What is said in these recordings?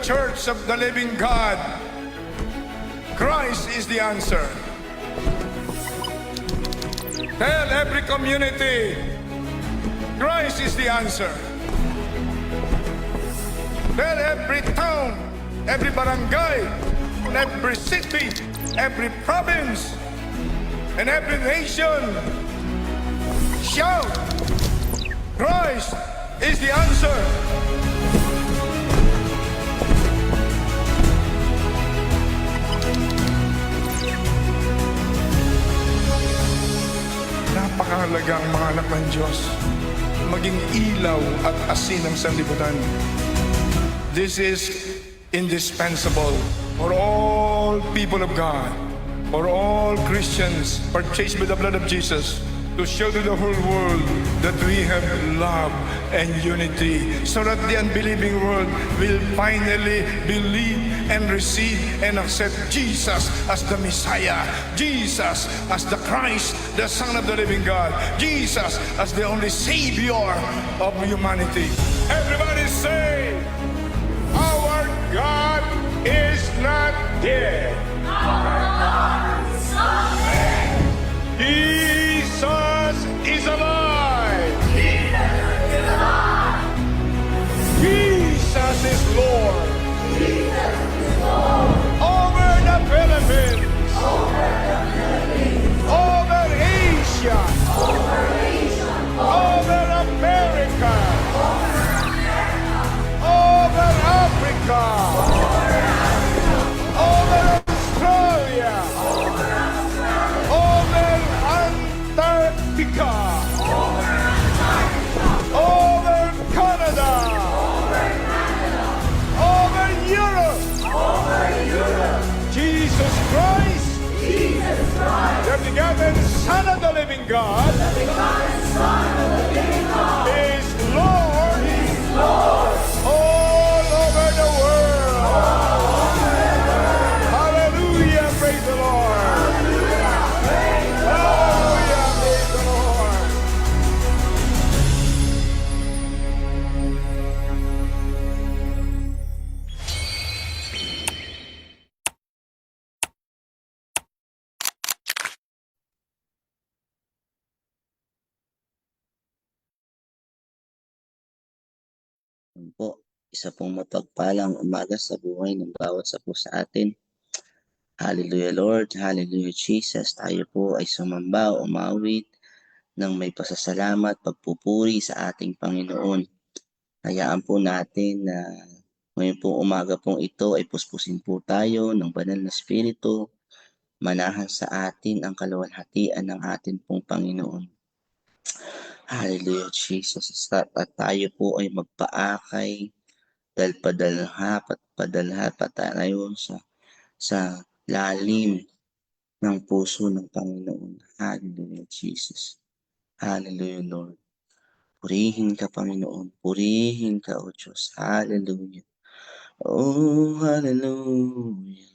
church of the living God, Christ is the answer. Tell every community, Christ is the answer. Tell every town, every barangay, every city, every province, and every nation, shout, Christ is the answer. Napakahalagang mga anak ng Diyos, maging ilaw at asin ng sanlibutan. This is indispensable for all people of God, for all Christians purchased with the blood of Jesus, to show to the whole world that we have love and unity, so that the unbelieving world will finally believe and receive and accept Jesus as the Messiah, Jesus as the Christ, the Son of the living God, Jesus as the only Savior of humanity. Everybody say, our God is not dead. Our God is not dead. Jesus is alive. Jesus is alive. Jesus is Lord. Jesus is Lord. Over the Philippines. Over the Philippines. Over Asia. Over Asia. Over America. Over America. Over Africa. Over Africa. Over Australia. Over Australia. Over Antarctica. Over Antarctica. Over Canada. Over Canada. Over Europe. Over Europe. Jesus Christ, Jesus Christ, the begotten Son of the living God, the begotten Son of the living God, is Lord Lord. all over the world. Hallelujah, praise the Lord. Hallelujah, praise the Lord. Yun po, isa pong mapagpalang umaga sa buhay ng bawat isa po sa atin. Hallelujah Lord, Hallelujah Jesus. Tayo po ay sumamba, umawit ng may pasasalamat, pagpupuri sa ating Panginoon. Hayaan po natin na ngayon pong umaga pong ito ay puspusin po tayo ng banal na Espiritu, manahan sa atin ang kaluwalhatian ng ating pong Panginoon. Hallelujah Jesus. At tayo po ay magpaakay dahil padalha pa tayo sa lalim ng puso ng Panginoon. Hallelujah Jesus. Hallelujah Lord. Purihin ka Panginoon. Purihin ka o Diyos. Hallelujah. Oh, hallelujah.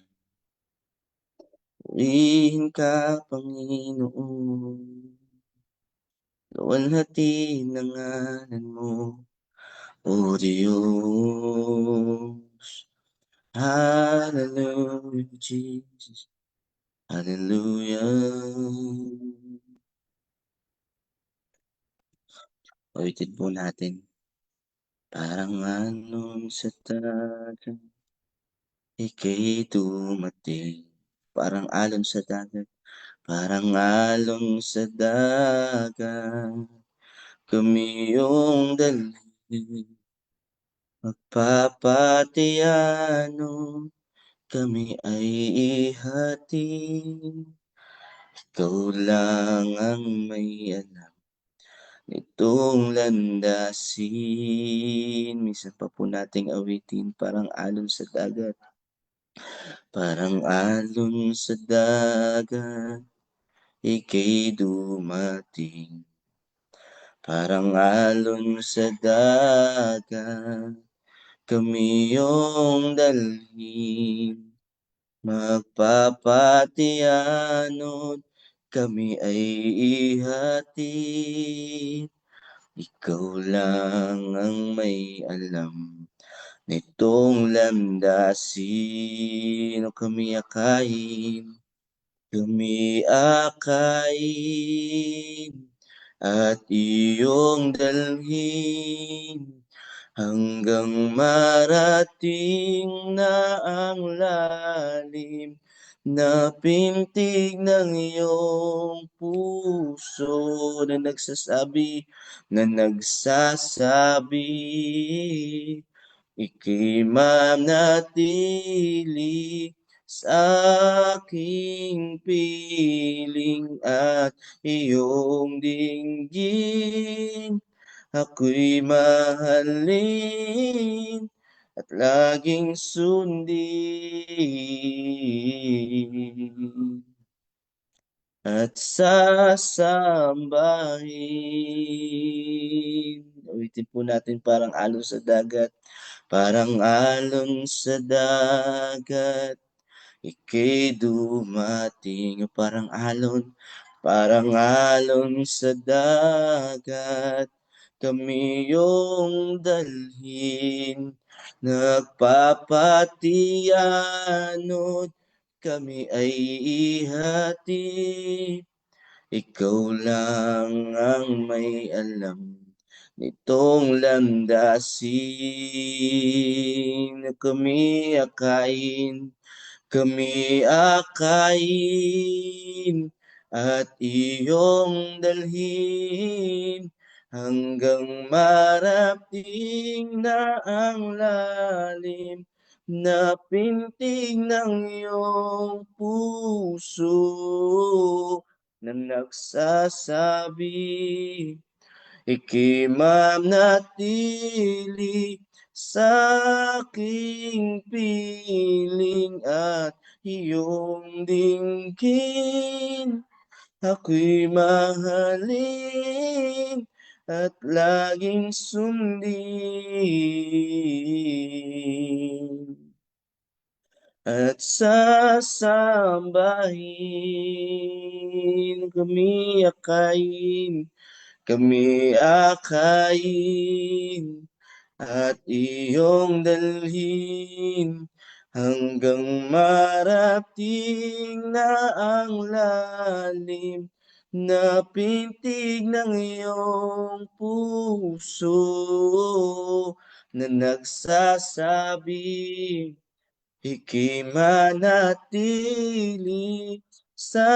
Purihin ka Panginoon. Luwalhati ng ngalan mo, O Diyos. Hallelujah, Jesus. Hallelujah. Awitin po natin. Parang alon sa dagat, ika'y dumating. Parang alon sa dagat, parang alon sa dagat. Kami yung dalhin, magpapatiyano, kami ay ihatid. Ikaw lang ang may alam nitong landasin. Minsan pa po nating awitin, parang alon sa dagat. Parang alon sa dagat, ika'y dumating. Parang alon sa dagat, kami yung dalhin. Magpapatiyanod, kami ay ihatid. Ikaw lang ang may alam nitong landasin. O kami akayin, at iyong dalhin hanggang marating na ang lalim na pintig ng iyong puso na nagsasabi, ika'y manatili sa aking piling at iyong dinggin. Ako'y mahalin at laging sundin at sasambahin. Ulitin po natin, parang alon sa dagat, parang alon sa dagat, ika'y dumating. Parang alon sa dagat, kami iyong dalhin. Nagpapatiyanod, kami ay ihati. Ikaw lang ang may alam nitong landasin. Kami akayin at iyong dalhin hanggang marating na ang lalim na pintig ng iyong puso na nagsasabi, ika'y manatili sa aking piling at iyong dinggin. Ako'y mahalin at laging sundin at sasambahin. Kami akayin at iyong dalhin hanggang marating na ang lalim na pintig ng iyong puso na nagsasabi, ika'y manatili sa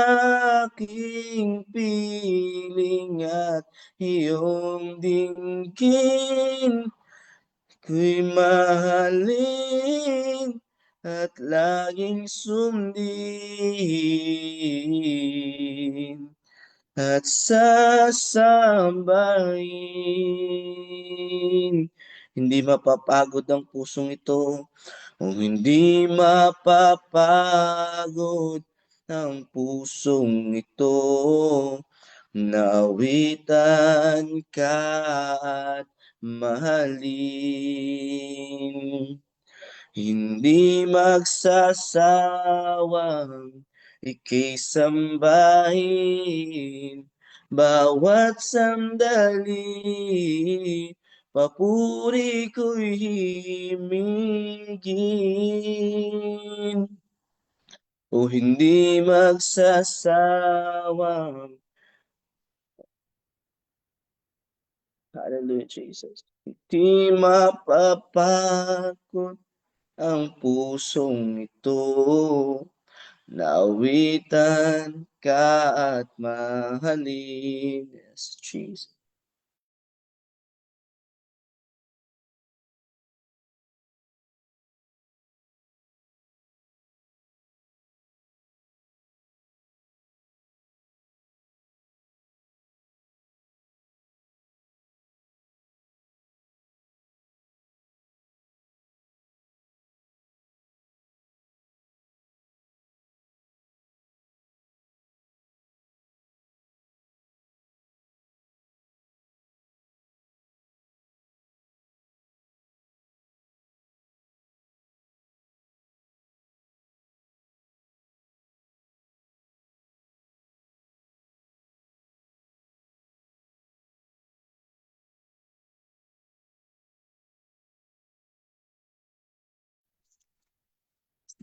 aking piling at iyong dinggin. Ako'y mahalin at laging sundin at sasambahin. Hindi mapapagod ang pusong ito, hindi mapapagod ang pusong ito, naawitan ka at mahalin. Hindi magsasawang ika'y sambahin bawat sandali. Papuri ko'y himigin, o hindi magsasawang. Hallelujah, Jesus. Hindi mapapagod ang pusong ito, naawitan ka at mahalin. Yes, Jesus.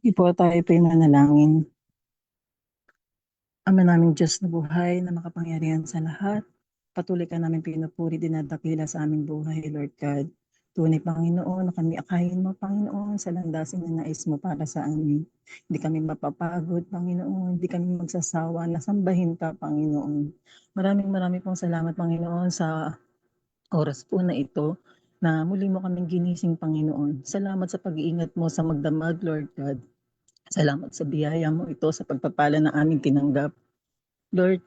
Sige po, tayo po'y manalangin. Ama naming Diyos na buhay na makapangyarihan sa lahat, patuloy ka namin pinupuri, dinadakila sa aming buhay, Lord God. Tunay, Panginoon, na kami akayin mo, Panginoon, sa landasin na nais mo para sa amin. Hindi kami mapapagod, Panginoon, hindi kami magsasawa, nasambahin ka, Panginoon. Maraming pong salamat, Panginoon, sa oras po na ito na muli mo kaming ginising, Panginoon. Salamat sa pag-iingat mo sa magdamag, Lord God. Salamat sa biyaya mo ito sa pagpapala na aming tinanggap. Lord,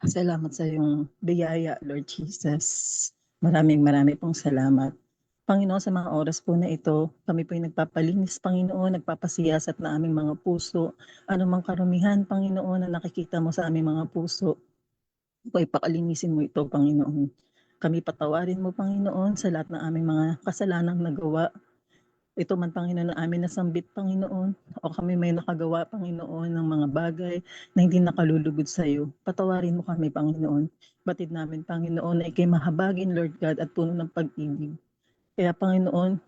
salamat sa iyong biyaya, Lord Jesus. Marami pong salamat. Panginoon, sa mga oras po na ito, kami po ay nagpapalinis, Panginoon, nagpapasiyasat na aming mga puso. Anumang karumihan, Panginoon, na nakikita mo sa aming mga puso, po ay pakalinisin mo ito, Panginoon. Kami patawarin mo, Panginoon, sa lahat ng aming mga kasalanang nagawa. Ito man, Panginoon, na amin nasambit, Panginoon, o kami may nakagawa, Panginoon, ng mga bagay na hindi nakalulugod sa iyo. Patawarin mo kami, Panginoon. Batid namin, Panginoon, na ikay mahabagin, Lord God, at puno ng pag-ibig. Kaya, Panginoon,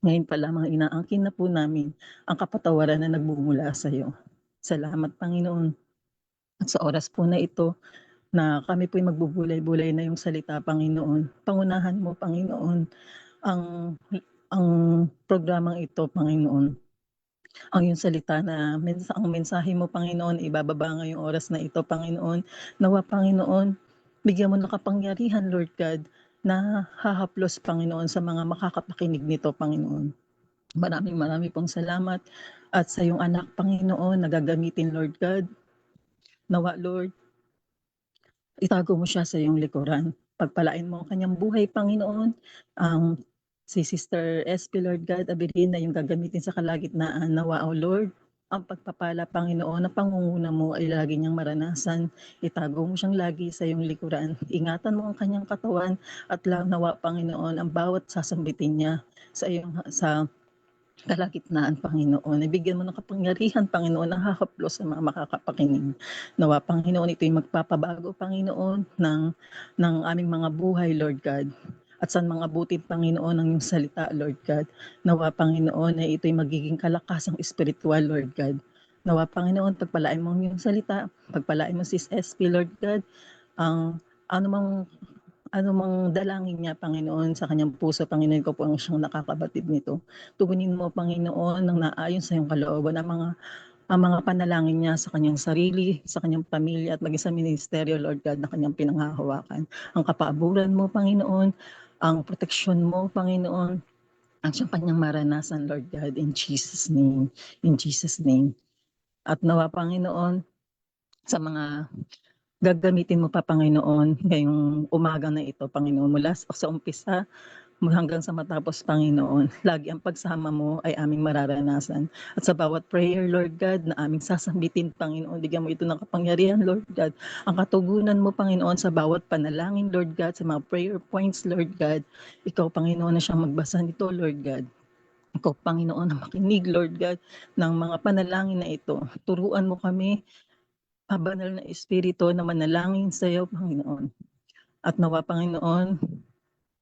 ngayon pa lamang inaangkin na po namin ang kapatawaran na nagbumula sa iyo. Salamat, Panginoon. At sa oras po na ito, na kami po'y magbubulay-bulay na yung salita, Panginoon. Pangunahan mo, Panginoon, ang ang programang ito, Panginoon. Ang iyong salita na ang mensahe mo, Panginoon, ibababa ngayong oras na ito, Panginoon. Nawa, Panginoon, bigyan mo ng kapangyarihan, Lord God, na hahaplos, Panginoon, sa mga makakapakinig nito, Panginoon. Marami pong salamat at sa iyong anak, Panginoon, na gagamitin, Lord God. Nawa, Lord, itago mo siya sa iyong likuran. Pagpalain mo ang kanyang buhay, Panginoon. Si Sister SP, Lord God, Abilina, yung gagamitin sa kalagitnaan. Nawa, O Lord, ang pagpapala, Panginoon, na pangunguna mo ay lagi niyang maranasan. Itago mo siyang lagi sa iyong likuran. Ingatan mo ang kanyang katawan at nawa, Panginoon, ang bawat sasambitin niya sa kalagitnaan, Panginoon. Ibigyan mo ng kapangyarihan, Panginoon, na hahaplos sa mga makakapakinig. Nawa, Panginoon, ito'y magpapabago, Panginoon, ng aming mga buhay, Lord God. At sa mga buti, Panginoon, ng iyong salita, Lord God. Nawa, Panginoon, na ito'y magiging kalakasang espiritual, Lord God. Nawa, Panginoon, pagpalain mo ang iyong salita, pagpalain mo si SP, Lord God, ang anumang dalangin niya, Panginoon, sa kanyang puso, Panginoon, ko po ang siyang nakakabatid nito. Tugunin mo, Panginoon, ng naayon sa iyong kalooban ang mga panalangin niya sa kanyang sarili, sa kanyang pamilya, at maging sa ministeryo, Lord God, na kanyang pinanghahawakan. Ang kapaaburan mo, Panginoon, ang proteksyon mo, Panginoon, ang siyang kanyang maranasan, Lord God, in Jesus' name. In Jesus' name. At nawa, Panginoon, sa mga gagamitin mo pa, Panginoon, ngayong umaga na ito, Panginoon, mula sa umpisa hanggang sa matapos, Panginoon. Lagi ang pagsama mo ay aming mararanasan. At sa bawat prayer, Lord God, na aming sasambitin, Panginoon, bigyan mo ito ng kapangyarihan, Lord God. Ang katugunan mo, Panginoon, sa bawat panalangin, Lord God, sa mga prayer points, Lord God. Ikaw, Panginoon, na siyang magbasa nito, Lord God. Ikaw, Panginoon, na makinig, Lord God, ng mga panalangin na ito. Turuan mo kami, banal na Espiritu, na manalangin sa iyo, Panginoon. At nawa, Panginoon,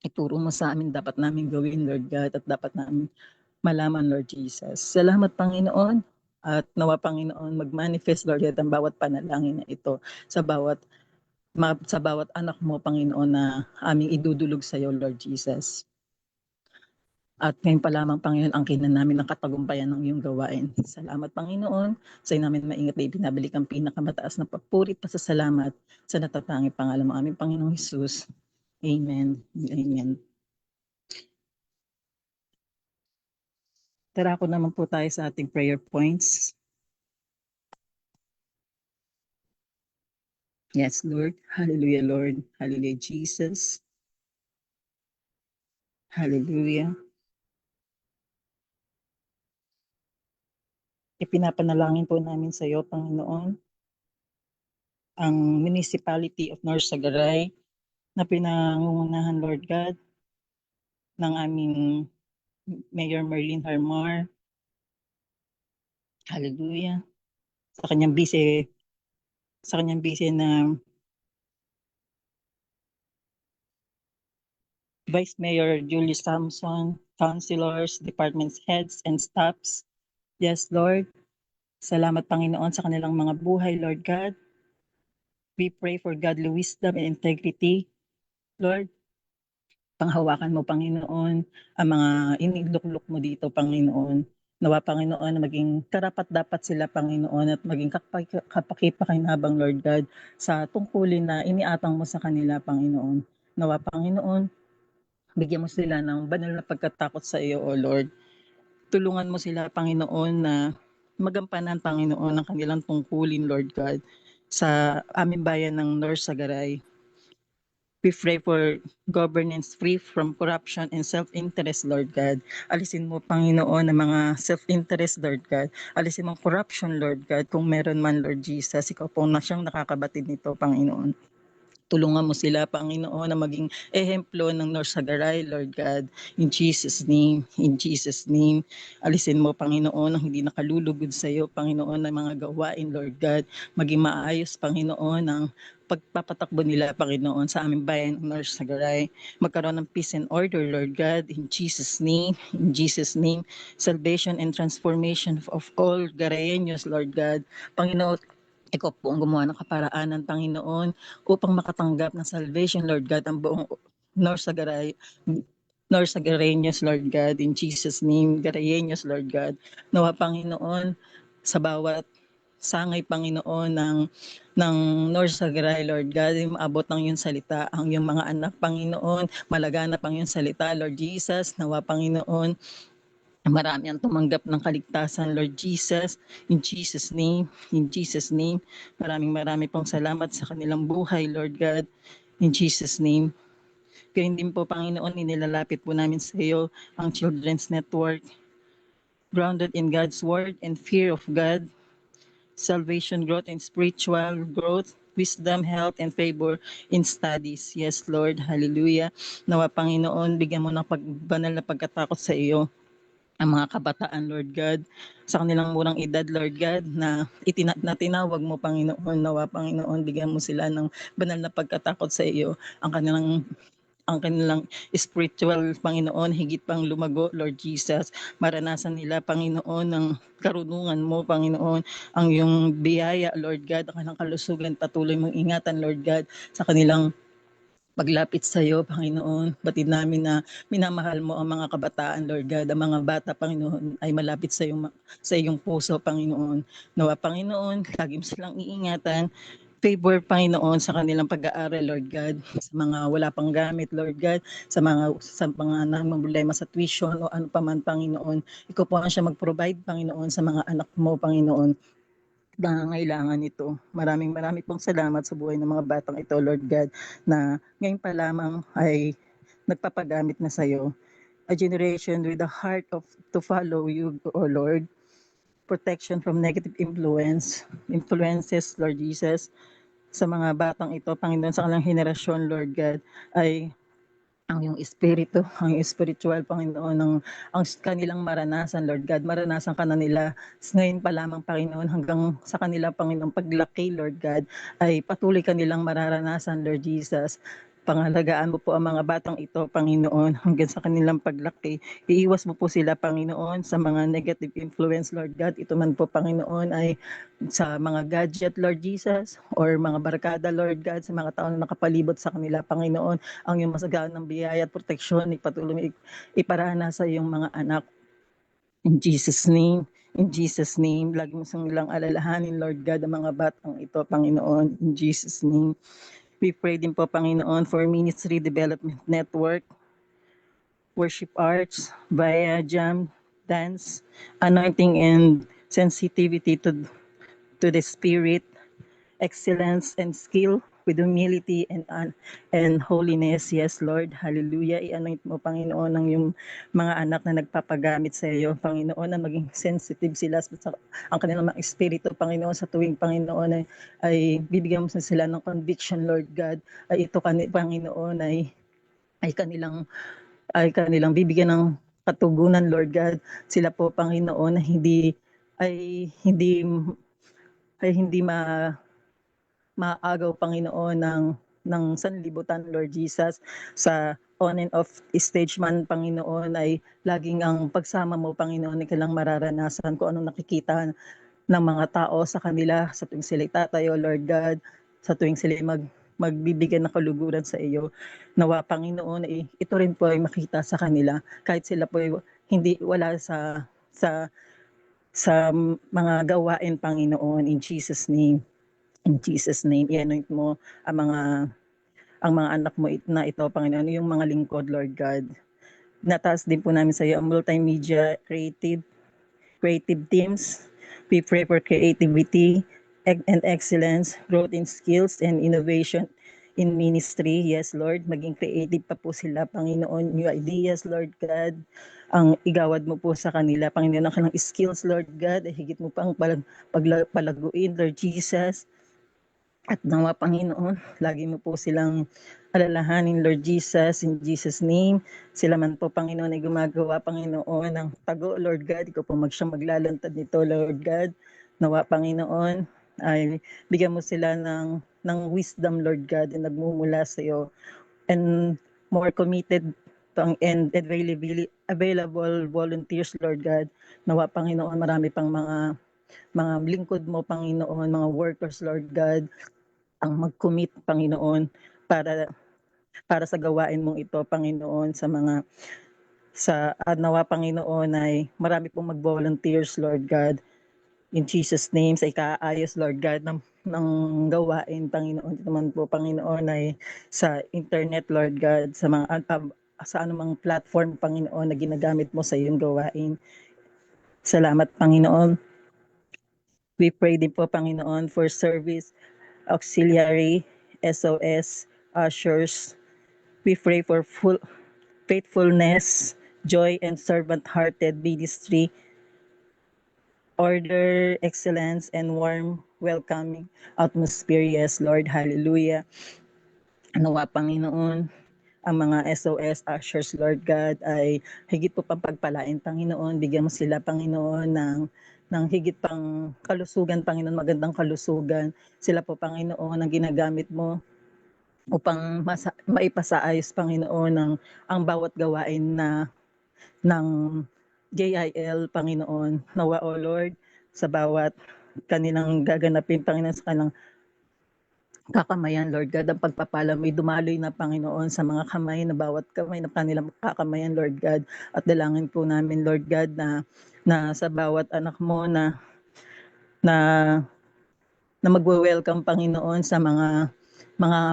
ituro mo sa amin dapat namin gawin, Lord God, at dapat namin malaman, Lord Jesus. Salamat, Panginoon, at nawa, Panginoon, mag-manifest, Lord God, ang bawat panalangin na ito sa bawat anak mo, Panginoon, na aming idudulog sa iyo, Lord Jesus. At ngayon pa lamang, Panginoon, angkin na namin ang katagumpayan ng iyong gawain. Salamat, Panginoon. Sa iyo namin maingat na ibinabalik ang pinakamataas na papuri at pasasalamat sa natatangi pangalan ng aming Panginoong Hesus. Amen. Amen. Tarako naman po tayo sa ating prayer points. Yes, Lord. Hallelujah, Lord. Hallelujah, Jesus. Hallelujah. Ipinapanalangin po namin sa iyo, Panginoon, ang Municipality of North Sagaray na pinangungunahan, Lord God, ng aming Mayor Merlin Harmar. Hallelujah. Sa kanyang bise na Vice Mayor Julie Samson, councilors, department heads, and staffs, Yes, Lord. Salamat, Panginoon, sa kanilang mga buhay, Lord God. We pray for godly wisdom and integrity. Lord, panghawakan mo, Panginoon, ang mga iniluklok mo dito, Panginoon. Nawa, Panginoon, na maging karapat-dapat sila, Panginoon, at maging kapakipakinabang, Lord God, sa tungkulin na iniatang mo sa kanila, Panginoon. Nawa, Panginoon, bigyan mo sila ng banal na pagkatakot sa iyo, O Lord. Tulungan mo sila, Panginoon, na magampanan, Panginoon, ang kanilang tungkulin, Lord God, sa aming bayan ng North Sagaray. We pray for governance free from corruption and self-interest, Lord God. Alisin mo, Panginoon, ang mga self-interest, Lord God. Alisin mo ang corruption, Lord God. Kung meron man, Lord Jesus, ikaw po na siyang nakakabatid nito, Panginoon. Tulungan mo sila, Panginoon, na maging ehemplo ng North Sagaray, Lord God. In Jesus' name, in Jesus' name. Alisin mo, Panginoon, ang hindi nakalulugod sa iyo, Panginoon, ng mga gawain, Lord God. Maging maayos, Panginoon, ang pagpapatakbo nila, Panginoon, sa aming bayan ng North Sagaray. Magkaroon ng peace and order, Lord God, in Jesus' name, in Jesus' name. Salvation and transformation of all Garayeños, Lord God. Panginoon, ikaw po ang gumawa ng kaparaanan, Panginoon, upang makatanggap ng salvation, Lord God, ang buong North Sagaray, North Sagareños, Lord God, in Jesus' name, Garayeños, Lord God. Nawa, Panginoon, sa bawat sangay, Panginoon, ng North Sagaray, Lord God, ay maabot ng iyong salita, ang iyong mga anak, Panginoon, malaganap ang iyong salita, Lord Jesus. Nawa, Panginoon, marami ang tumanggap ng kaligtasan, Lord Jesus. In Jesus' name, in Jesus' name. Maraming pong salamat sa kanilang buhay, Lord God. In Jesus' name. Gayun din po, Panginoon, inilalapit po namin sa iyo ang Children's Network, grounded in God's Word and fear of God, salvation growth and spiritual growth, wisdom, health, and favor in studies. Yes, Lord. Hallelujah. Nawa, Panginoon, bigyan mo ng banal na pagkatakot sa iyo ang mga kabataan, Lord God, sa kanilang murang edad, Lord God, na tinawag mo, Panginoon. Nawa, Panginoon, bigyan mo sila ng banal na pagkatakot sa iyo, ang kanilang spiritual, Panginoon, higit pang lumago, Lord Jesus. Maranasan nila, Panginoon, ng karunungan mo, Panginoon, ang iyong biyaya, Lord God, ang kanilang kalusugan, patuloy mong ingatan, Lord God, sa kanilang paglapit sa iyo, Panginoon. Batid namin na minamahal mo ang mga kabataan, Lord God. Ang mga bata, Panginoon, ay malapit sa iyong puso, Panginoon. Nawa, Panginoon, lagi mo silang iingatan. Favor, Panginoon, sa kanilang pag-aaral, Lord God. Sa mga wala pang gamit, Lord God. Sa mga namumblema sa tuition o ano pa man, Panginoon. Ikaw po ang siya mag-provide, Panginoon, sa mga anak mo, Panginoon, nangangailangan nito. Maraming pong salamat sa buhay ng mga batang ito, Lord God, na ngayon pa lamang ay nagpapagamit na sa iyo. A generation with a heart to follow you, O Lord. Protection from negative influences, Lord Jesus, sa mga batang ito, Panginoon, sa kanilang henerasyon, Lord God, ay ang iyong espiritu, ang iyong spiritual, Panginoon, ang kanilang maranasan, Lord God. Maranasan ka na nila ngayon pa lamang, Panginoon, hanggang sa kanila, Panginoon, paglaki, Lord God, ay patuloy kanilang mararanasan, Lord Jesus. Pangalagaan mo po ang mga batang ito, Panginoon, hanggang sa kanilang paglaki. Iiwas mo po sila, Panginoon, sa mga negative influence, Lord God. Ito man po, Panginoon, ay sa mga gadget, Lord Jesus, or mga barkada, Lord God, sa mga tao na nakapalibot sa kanila, Panginoon, ang iyong masagaan ng biyaya at proteksyon, ipatuloy iparana sa iyong mga anak. In Jesus' name, in Jesus' name, lagi mo sang ilang alalahanin, Lord God, ang mga batang ito, Panginoon, in Jesus' name. We pray din po, Panginoon, for Ministry Development Network, worship arts, via jam, dance, anointing, and sensitivity to the Spirit, excellence and skill with humility and holiness. Yes, Lord. Hallelujah. I-anoint mo, Panginoon, ang yung mga anak na nagpapagamit sa iyo, Panginoon, na maging sensitive sila sa ang kanilang mga espiritu, Panginoon, sa tuwing, Panginoon, ay bibigyan mo sila ng conviction, Lord God. Ay ito, Panginoon, ay kanilang bibigyan ng katugunan, Lord God. Sila po, Panginoon, na ay hindi ay hindi maagaw, Panginoon, ng sanlibutan, Lord Jesus, sa on and off stage man, Panginoon, ay laging ang pagsama mo, Panginoon, ay kailang mararanasan kung anong nakikita ng mga tao sa kanila sa tuwing sila tatayo, Lord God, sa tuwing sila magbibigay ng kaluguran sa iyo. Nawa, Panginoon, ito rin po ay makita sa kanila kahit sila po ay hindi wala sa mga gawain, Panginoon, in Jesus name. In Jesus name, i-anoint mo ang mga anak mo na ito, Panginoon, yung mga lingkod, Lord God. Nataas din po namin sa iyo ang multimedia creative teams. We pray for creativity and excellence, growth in skills and innovation in ministry. Yes, Lord, maging creative pa po sila, Panginoon. New ideas, Lord God, ang igawad mo po sa kanila, Panginoon, ang kanilang skills, Lord God, ay higit mo pang palaguin, Lord Jesus. At nawa, Panginoon, lagi mo po silang alalahanin, Lord Jesus, in Jesus' name. Sila man po, Panginoon, ay gumagawa, Panginoon, ng tago, Lord God. Ikaw po maglalantad nito, Lord God. Nawa, Panginoon, ay bigyan mo sila ng wisdom, Lord God, na nagmumula sa iyo. And more committed and available volunteers, Lord God. Nawa, Panginoon, marami pang mga lingkod mo, Panginoon, mga workers, Lord God, ang mag-commit, Panginoon, para sa gawain mong ito, Panginoon, nawa, Panginoon, ay marami pong mag-volunteers, Lord God, in Jesus' name, sa ikaayos, Lord God, ng gawain, Panginoon. Ito naman po, Panginoon, ay sa internet, Lord God, sa anumang platform, Panginoon, na ginagamit mo sa iyong gawain. Salamat, Panginoon. We pray din po, Panginoon, for service, auxiliary, SOS, ushers. We pray for faithfulness, joy, and servant-hearted ministry, order, excellence, and warm, welcoming atmosphere. Yes, Lord. Hallelujah. Nawa, Panginoon, ang mga SOS ushers, Lord God, ay higit po pang pagpalain, Panginoon. Bigyan mo sila, Panginoon, ng higit pang kalusugan, Panginoon, magandang kalusugan. Sila po, Panginoon, ang ginagamit mo upang maipasaayos, Panginoon, ang bawat gawain ng JIL, Panginoon. Nawa, O Lord, sa bawat kanilang gaganapin, Panginoon, sa kanilang kakamayan, Lord God, ang pagpapala may dumaloy na, Panginoon, sa mga kamay, na bawat kamay na kanilang kakamayan, Lord God. At dalangin po namin, Lord God, na sa bawat anak mo na magwe-welcome, Panginoon, sa mga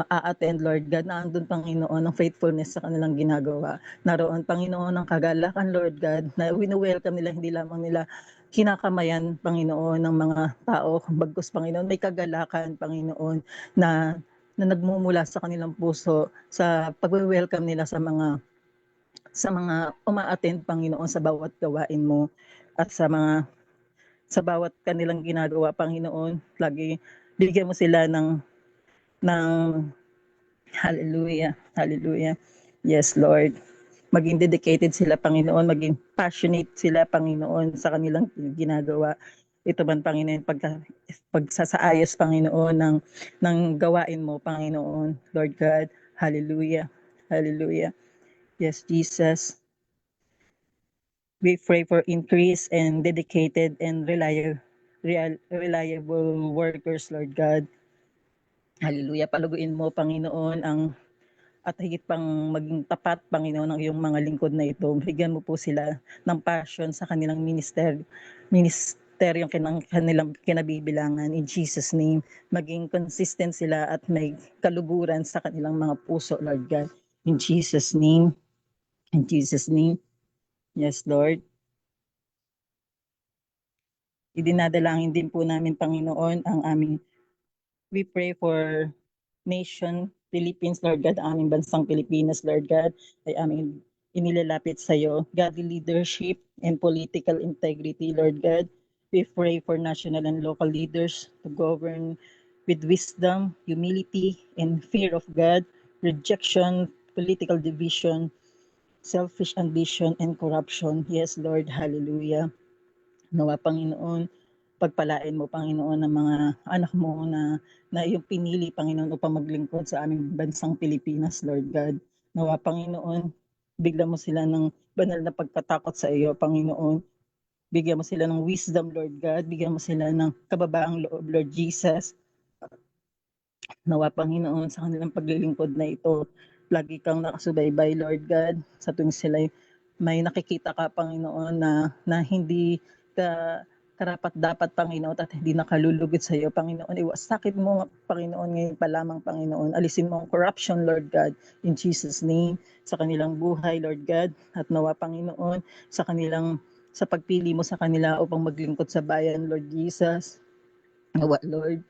a-attend, Lord God, na andun, Panginoon, ang faithfulness sa kanilang ginagawa. Naroon, Panginoon, ang kagalakan, Lord God, na wino-welcome nila, hindi lamang nila kinakamayan, Panginoon, ng mga tao, bagkus, Panginoon, may kagalakan, Panginoon, na nagmumula sa kanilang puso sa pagwe-welcome nila sa mga uma-attend, Panginoon, sa bawat gawain mo at sa bawat kanilang ginagawa, Panginoon. Lagi bigyan mo sila ng hallelujah, hallelujah. Yes, Lord. Maging dedicated sila, Panginoon, maging passionate sila, Panginoon, sa kanilang ginagawa. Ito man, Panginoon, pagsasaayos, Panginoon, ng gawain mo, Panginoon, Lord God. Hallelujah, hallelujah. Yes, Jesus. We pray for increase and dedicated and reliable workers, Lord God. Hallelujah. Paluguin mo, Panginoon, at higit pang maging tapat, Panginoon, ang iyong mga lingkod na ito. Bigyan mo po sila ng passion sa kanilang ministeryong kanilang kinabibilangan. In Jesus' name, maging consistent sila at may kaluguran sa kanilang mga puso, Lord God. In Jesus' name. In Jesus' name. Yes, Lord. Idinadalangin din po namin, Panginoon, we pray for nation Philippines, Lord God, ang aming bansang Pilipinas, Lord God, ay aming inilalapit sa iyo. Godly leadership and political integrity, Lord God. We pray for national and local leaders to govern with wisdom, humility, and fear of God, rejection, political division, selfish ambition, and corruption. Yes, Lord, hallelujah. Nawa, Panginoon, pagpalain mo, Panginoon, ng mga anak mo na iyong pinili, Panginoon, upang maglingkod sa aming bansang Pilipinas, Lord God. Nawa, Panginoon, bigyan mo sila ng banal na pagkatakot sa iyo, Panginoon. Bigyan mo sila ng wisdom, Lord God. Bigyan mo sila ng kababaang loob, Lord Jesus. Nawa, Panginoon, sa kanilang paglilingkod na ito, lagi kang nakasubaybay, Lord God, sa tuwing sila may nakikita ka, Panginoon, na hindi ka karapat dapat, Panginoon, at hindi nakalulugod sa iyo, Panginoon. Iwasakin mo, Panginoon, ngayon pa lamang, Panginoon. Alisin mo ang corruption, Lord God, in Jesus' name, sa kanilang buhay, Lord God. At nawa, Panginoon, sa pagpili mo sa kanila upang maglingkod sa bayan, Lord Jesus. Nawa, Lord,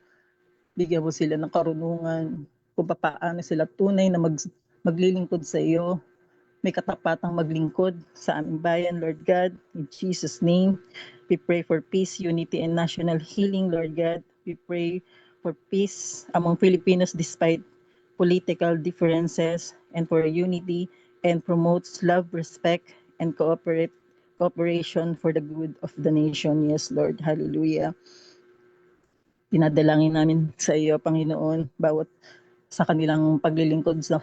bigyan mo sila ng karunungan kung paano sila tunay na maglilingkod sa iyo. May katapatang maglingkod sa aming bayan, Lord God. In Jesus' name, we pray for peace, unity, and national healing, Lord God. We pray for peace among Filipinos despite political differences, and for unity, and promotes love, respect, and cooperation for the good of the nation. Yes, Lord. Hallelujah. Dinadalangin namin sa iyo, Panginoon, bawat sa kanilang paglilingkod sa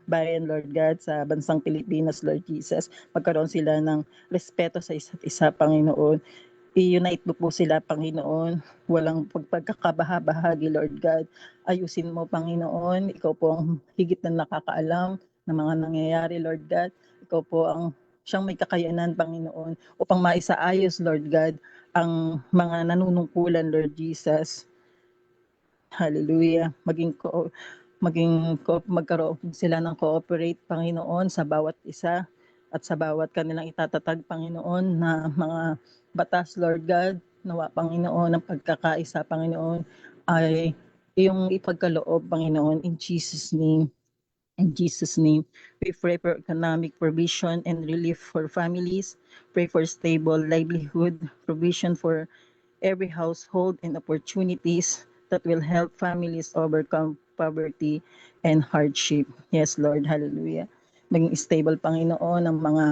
bayan, Lord God, sa bansang Pilipinas, Lord Jesus. Magkaroon sila ng respeto sa isa't isa, Panginoon. I-unite mo po sila, Panginoon. Walang pagkakabahabahagi, Lord God. Ayusin mo, Panginoon. Ikaw po ang higit na nakakaalam ng mga nangyayari, Lord God. Ikaw po ang siyang may kakayanan, Panginoon, upang maisaayos, Lord God, ang mga nanunungkulan, Lord Jesus. Hallelujah. Magkaroon sila ng cooperate, Panginoon, sa bawat isa at sa bawat kanilang itatatag, Panginoon, na mga batas, Lord God. Nawa, Panginoon, ang pagkakaisa, Panginoon, ay iyong ipagkaloob, Panginoon, in Jesus' name. In Jesus' name, we pray for economic provision and relief for families. Pray for stable livelihood, provision for every household, and opportunities that will help families overcome poverty and hardship. Yes, Lord. Hallelujah. Maging stable, Panginoon, ang mga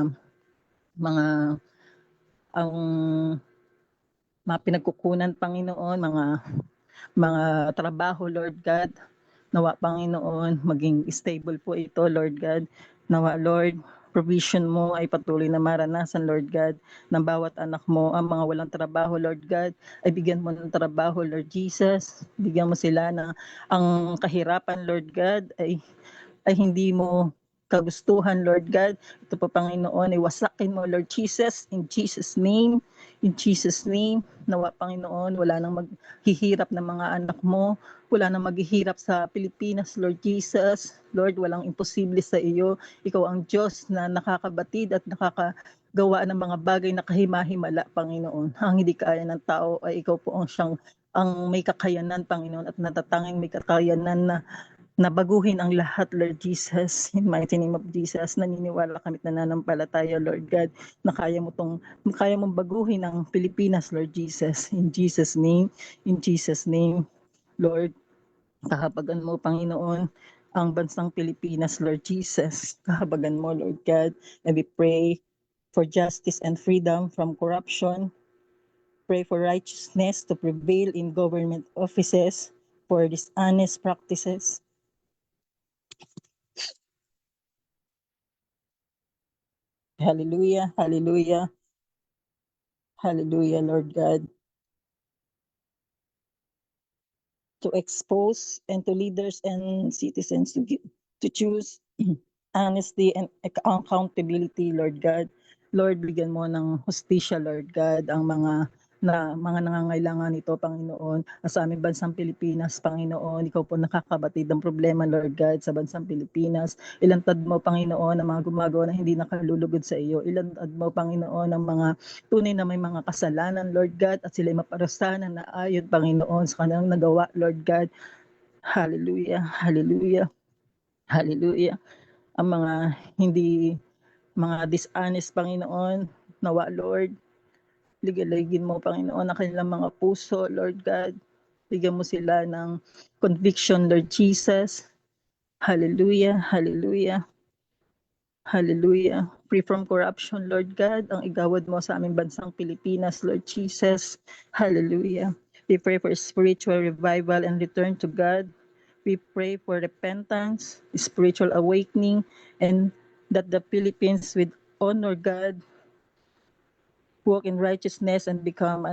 ang mga pinagkukunan, Panginoon, mga trabaho, Lord God. Nawa, Panginoon, maging stable po ito, Lord God. Nawa, Lord, provision mo ay patuloy na maranasan, Lord God, ng bawat anak mo. Ang mga walang trabaho, Lord God, ay bigyan mo ng trabaho, Lord Jesus. Bigyan mo sila na ang kahirapan, Lord God, ay hindi mo kagustuhan, Lord God. Ito po, Panginoon, iwasakin mo, Lord Jesus, in Jesus' name. In Jesus' name, nawa, Panginoon, wala nang maghihirap ng mga anak mo, wala nang maghihirap sa Pilipinas, Lord Jesus. Lord, walang imposible sa iyo. Ikaw ang Diyos na nakakabatid at nakakagawa ng mga bagay na kahima-himala, Panginoon. Ang hindi kaya ng tao ay ikaw po ang may kakayanan, Panginoon, at natatanging may kakayanan na baguhin ang lahat, Lord Jesus. In mighty name of Jesus, naniniwala kami at nananampalataya, Lord God, na kaya mong baguhin ang Pilipinas, Lord Jesus. In Jesus' name, Lord, kahabagan mo, Panginoon, ang bansang Pilipinas, Lord Jesus. Kahabagan mo, Lord God, and we pray for justice and freedom from corruption. Pray for righteousness to prevail in government offices, for dishonest practices. Hallelujah, hallelujah, hallelujah, Lord God. To expose and to leaders and citizens to choose honesty and accountability, Lord God. Lord, bigyan mo ng hustisya, Lord God, ang mga nangangailangan nito, Panginoon. Sa aming bansang Pilipinas, Panginoon, ikaw po nakakabatid ng problema, Lord God, sa bansang Pilipinas. Ilantad mo, Panginoon, ang mga gumagawa na hindi nakalulugod sa iyo. Ilantad mo, Panginoon, ang mga tunay na may mga kasalanan, Lord God, at sila'y maparusahan na ayon, Panginoon, sa kanilang nagawa, Lord God. Hallelujah, hallelujah, hallelujah. Ang mga dishonest, Panginoon, nawa, Lord, ligaligin mo, Panginoon, ang kanilang mga puso, Lord God. Bigyan mo sila ng conviction, Lord Jesus. Hallelujah, hallelujah, hallelujah. Free from corruption, Lord God, ang igawad mo sa aming bansang Pilipinas, Lord Jesus. Hallelujah. We pray for spiritual revival and return to God, We pray for repentance, spiritual awakening, and that the Philippines would honor God, walk in righteousness, and become a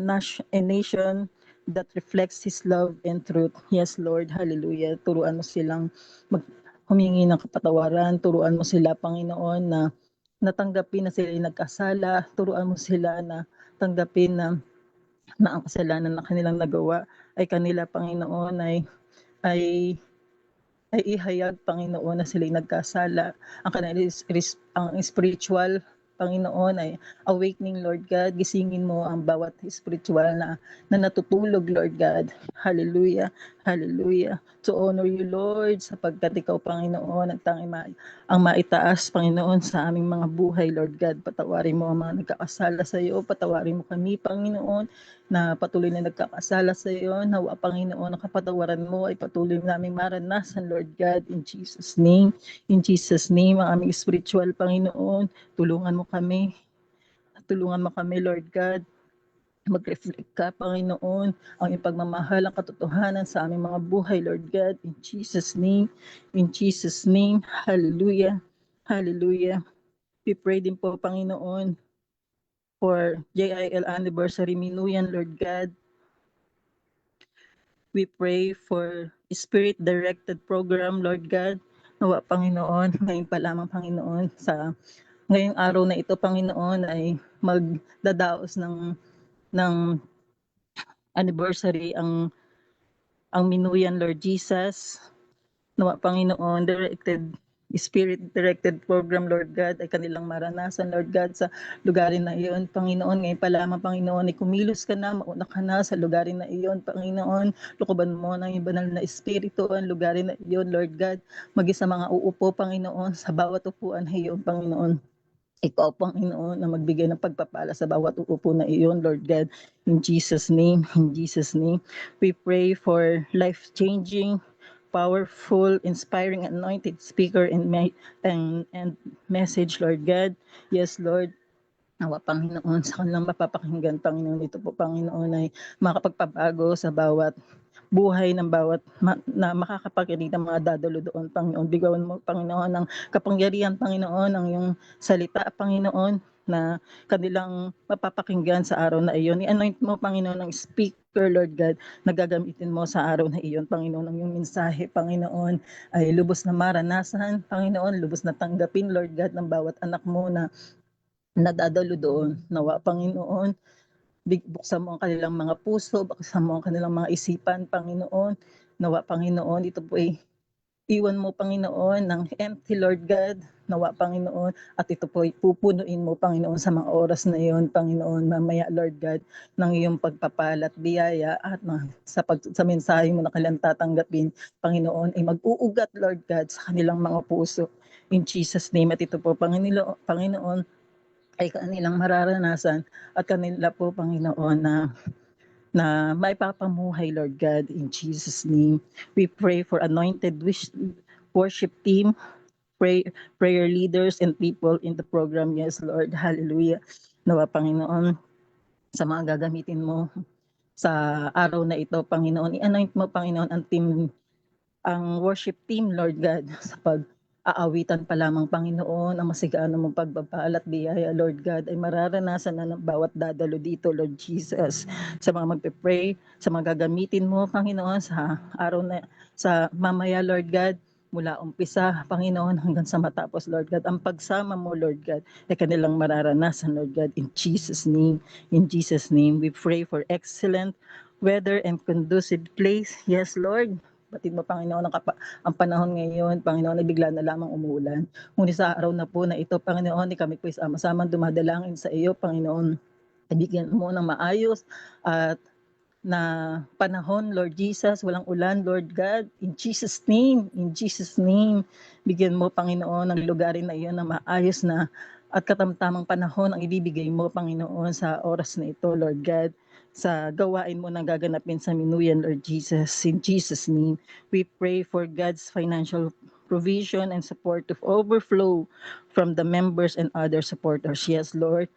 nation that reflects His love and truth. Yes, Lord. Hallelujah. Turuan mo silang humingi ng kapatawaran. Turuan mo sila, Panginoon, na natanggapin na sila ay nagkasala. Turuan mo sila na tanggapin na ang kasalanan na kanilang nagawa ay kanila, Panginoon, ay ay ihayag, Panginoon, na sila'y nagkasala. Ang kanilang ang spiritual, Panginoon, ay awakening, Lord God. Gisingin mo ang bawat spiritual na natutulog, Lord God. Hallelujah. Hallelujah. To honor you, Lord, sapagkat ikaw, Panginoon, ang maitaas, Panginoon, sa aming mga buhay, Lord God. Patawarin mo ang mga nagkakasala sa iyo. Patawarin mo kami, Panginoon, na patuloy na nagkakasala sa iyo. Nawa, Panginoon, ang kapatawaran mo ay patuloy naming maranasan, Lord God, in Jesus' name. In Jesus' name, ang aming spiritual, Panginoon, tulungan mo kami. Tulungan mo kami, Lord God. Mag-reflect ka, Panginoon, ang iyong pagmamahal, ang katotohanan sa aming mga buhay, Lord God. In Jesus' name. In Jesus' name. Hallelujah. Hallelujah. We pray din po, Panginoon, for JIL anniversary minuyan, Lord God. We pray for Spirit-directed program, Lord God. Nawa, Panginoon, ngayon pa lamang, Panginoon, sa ngayong araw na ito, Panginoon, ay magdadaos ng anniversary ang minuyan, Lord Jesus. Nawa, Panginoon, Spirit-directed program, Lord God, ay kanilang maranasan, Lord God, sa lugarin na iyon. Panginoon, ngayon pa lamang, Panginoon, ay kumilos ka na, mauna ka na sa lugarin na iyon, Panginoon. Lukuban mo ng banal na espiritu ang lugarin na iyon, Lord God. Maging sa mga uupo, Panginoon, sa bawat upuan na iyon, Panginoon. Ikaw, Panginoon, na magbigay ng pagpapala sa bawat uupo na iyon, Lord God. In Jesus' name, in Jesus' name, we pray for life-changing, powerful, inspiring, anointed speaker and message, Lord God. Yes, Lord. Nawa, Panginoon, sa kanilang mapapakinggan, Panginoon, ito po, Panginoon, ay makapagpabago sa bawat buhay ng bawat na makakapagkinig ng mga dadalo doon, Panginoon. Bigawan mo, Panginoon, ng kapangyarihan, Panginoon, ang iyong salita, Panginoon, na kanilang mapapakinggan sa araw na iyon. I-anoint mo, Panginoon, ng speaker, Lord God, na gagamitin mo sa araw na iyon, Panginoon. Ang iyong mensahe, Panginoon, ay lubos na maranasan, Panginoon, lubos na tanggapin, Lord God, ng bawat anak mo na nadadalo doon. Nawa, Panginoon, buksan mo ang kanilang mga puso, buksan mo ang kanilang mga isipan, Panginoon. Nawa, Panginoon, ito po ay iwan mo, Panginoon, ng empty, Lord God. Nawa, Panginoon, at ito po ay pupunuin mo, Panginoon, sa mga oras na iyon, Panginoon, mamaya, Lord God, ng iyong pagpapalat, biyaya, at sa mensahe mo na kailan tatanggapin, Panginoon, ay mag-uugat, Lord God, sa kanilang mga puso. In Jesus' name, at ito po, Panginoon, ay kanilang mararanasan at kanila po, Panginoon, na maipapamuhay, Lord God, in Jesus' name. We pray for anointed worship team, prayer leaders, and people in the program. Yes, Lord. Hallelujah. Nawa, Panginoon, sa mga gagamitin mo sa araw na ito, Panginoon, i-anoint mo, Panginoon, ang worship team, Lord God, sa aawitan pa lamang, Panginoon, ang masigaan mong pagpapal at biyaya, Lord God, ay mararanasan na ng bawat dadalo dito, Lord Jesus. Sa mga magpe-pray, sa mga gagamitin mo, Panginoon, sa araw na, sa mamaya, Lord God, mula umpisa, Panginoon, hanggang sa matapos, Lord God. Ang pagsama mo, Lord God, ay kanilang mararanasan, Lord God, in Jesus' name. In Jesus' name, we pray for excellent weather and conducive place. Yes, Lord. Batid mo, Panginoon, ang panahon ngayon, Panginoon, ay bigla na lamang umuulan. Ngunit sa araw na po na ito, Panginoon, kami po sama-sama dumadalangin sa iyo, Panginoon. Ibigyan mo ng maayos at na panahon, Lord Jesus, walang ulan, Lord God, in Jesus' name, bigyan mo, Panginoon, ng lugarin na iyon na maayos na at katamtamang panahon ang ibibigay mo, Panginoon, sa oras na ito, Lord God, sa gawain mo na gaganapin sa minuyan, Lord Jesus. In Jesus' name, we pray for God's financial provision and support of overflow from the members and other supporters. Yes, Lord.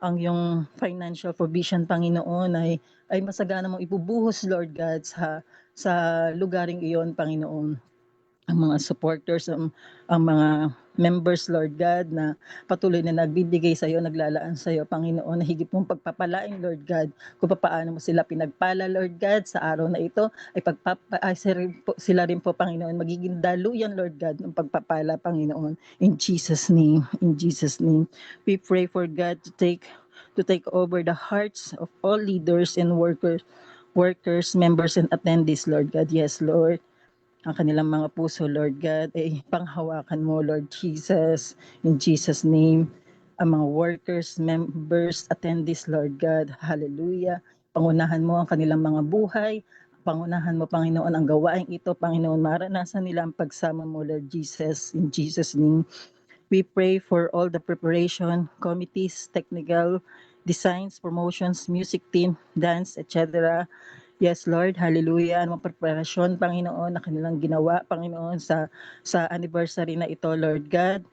ang iyong financial provision, Panginoon, ay masagana mong ibubuhos, Lord God, sa lugaring iyon, Panginoon. Ang mga supporters, ang mga members, Lord God, na patuloy na nagbibigay sa iyo, naglalaan sa iyo, Panginoon, na higit mong pagpapalain, Lord God, kung paano mo sila pinagpala, Lord God, sa araw na ito, ay sila rin po, Panginoon, magiging daluyan, Lord God, ng pagpapala, Panginoon, in Jesus' name, in Jesus' name. We pray for God to take over the hearts of all leaders and workers, members, and attendees, Lord God. Yes, Lord, ang kanilang mga puso, Lord God, ay panghawakan mo, Lord Jesus, in Jesus' name. Ang mga workers, members, attendees, Lord God, hallelujah. Pangunahan mo ang kanilang mga buhay. Pangunahan mo, Panginoon, ang gawain ito, Panginoon. Maranasan nila ang pagsama mo, Lord Jesus, in Jesus' name. We pray for all the preparation committees, technical designs, promotions, music team, dance, etc. Yes, Lord, hallelujah. Anong preparasyon, Panginoon, na kanilang ginawa, Panginoon, sa anniversary na ito, Lord God.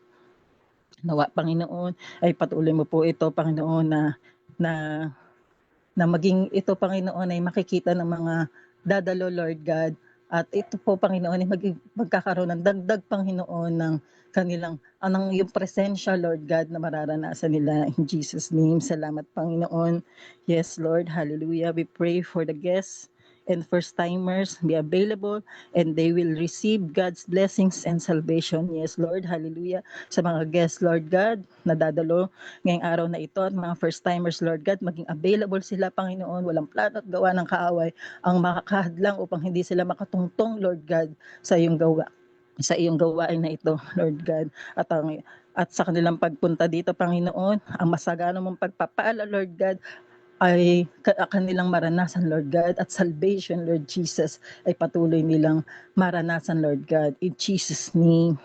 Nawa, Panginoon, ay patuloy mo po ito, Panginoon, na, na maging ito, Panginoon, ay makikita ng mga dadalo, Lord God. At ito po, Panginoon, ay magkakaroon ng dagdag, Panginoon, ng kanilang, anong yung presensya, Lord God, na mararanasan nila in Jesus' name. Salamat, Panginoon. Yes, Lord, hallelujah. We pray for the guests and first-timers be available and they will receive God's blessings and salvation. Yes, Lord, hallelujah. Sa mga guests, Lord God, na dadalo ngayong araw na ito at mga first-timers, Lord God, maging available sila, Panginoon. Walang plano at gawa ng kaaway ang makakahadlang upang hindi sila makatungtong, Lord God, sa iyong gawain na ito, Lord God. At sa kanilang pagpunta dito, Panginoon, ang masagana mong pagpapala, Lord God, ay kanilang maranasan, Lord God, at salvation, Lord Jesus, ay patuloy nilang maranasan, Lord God. In Jesus' name,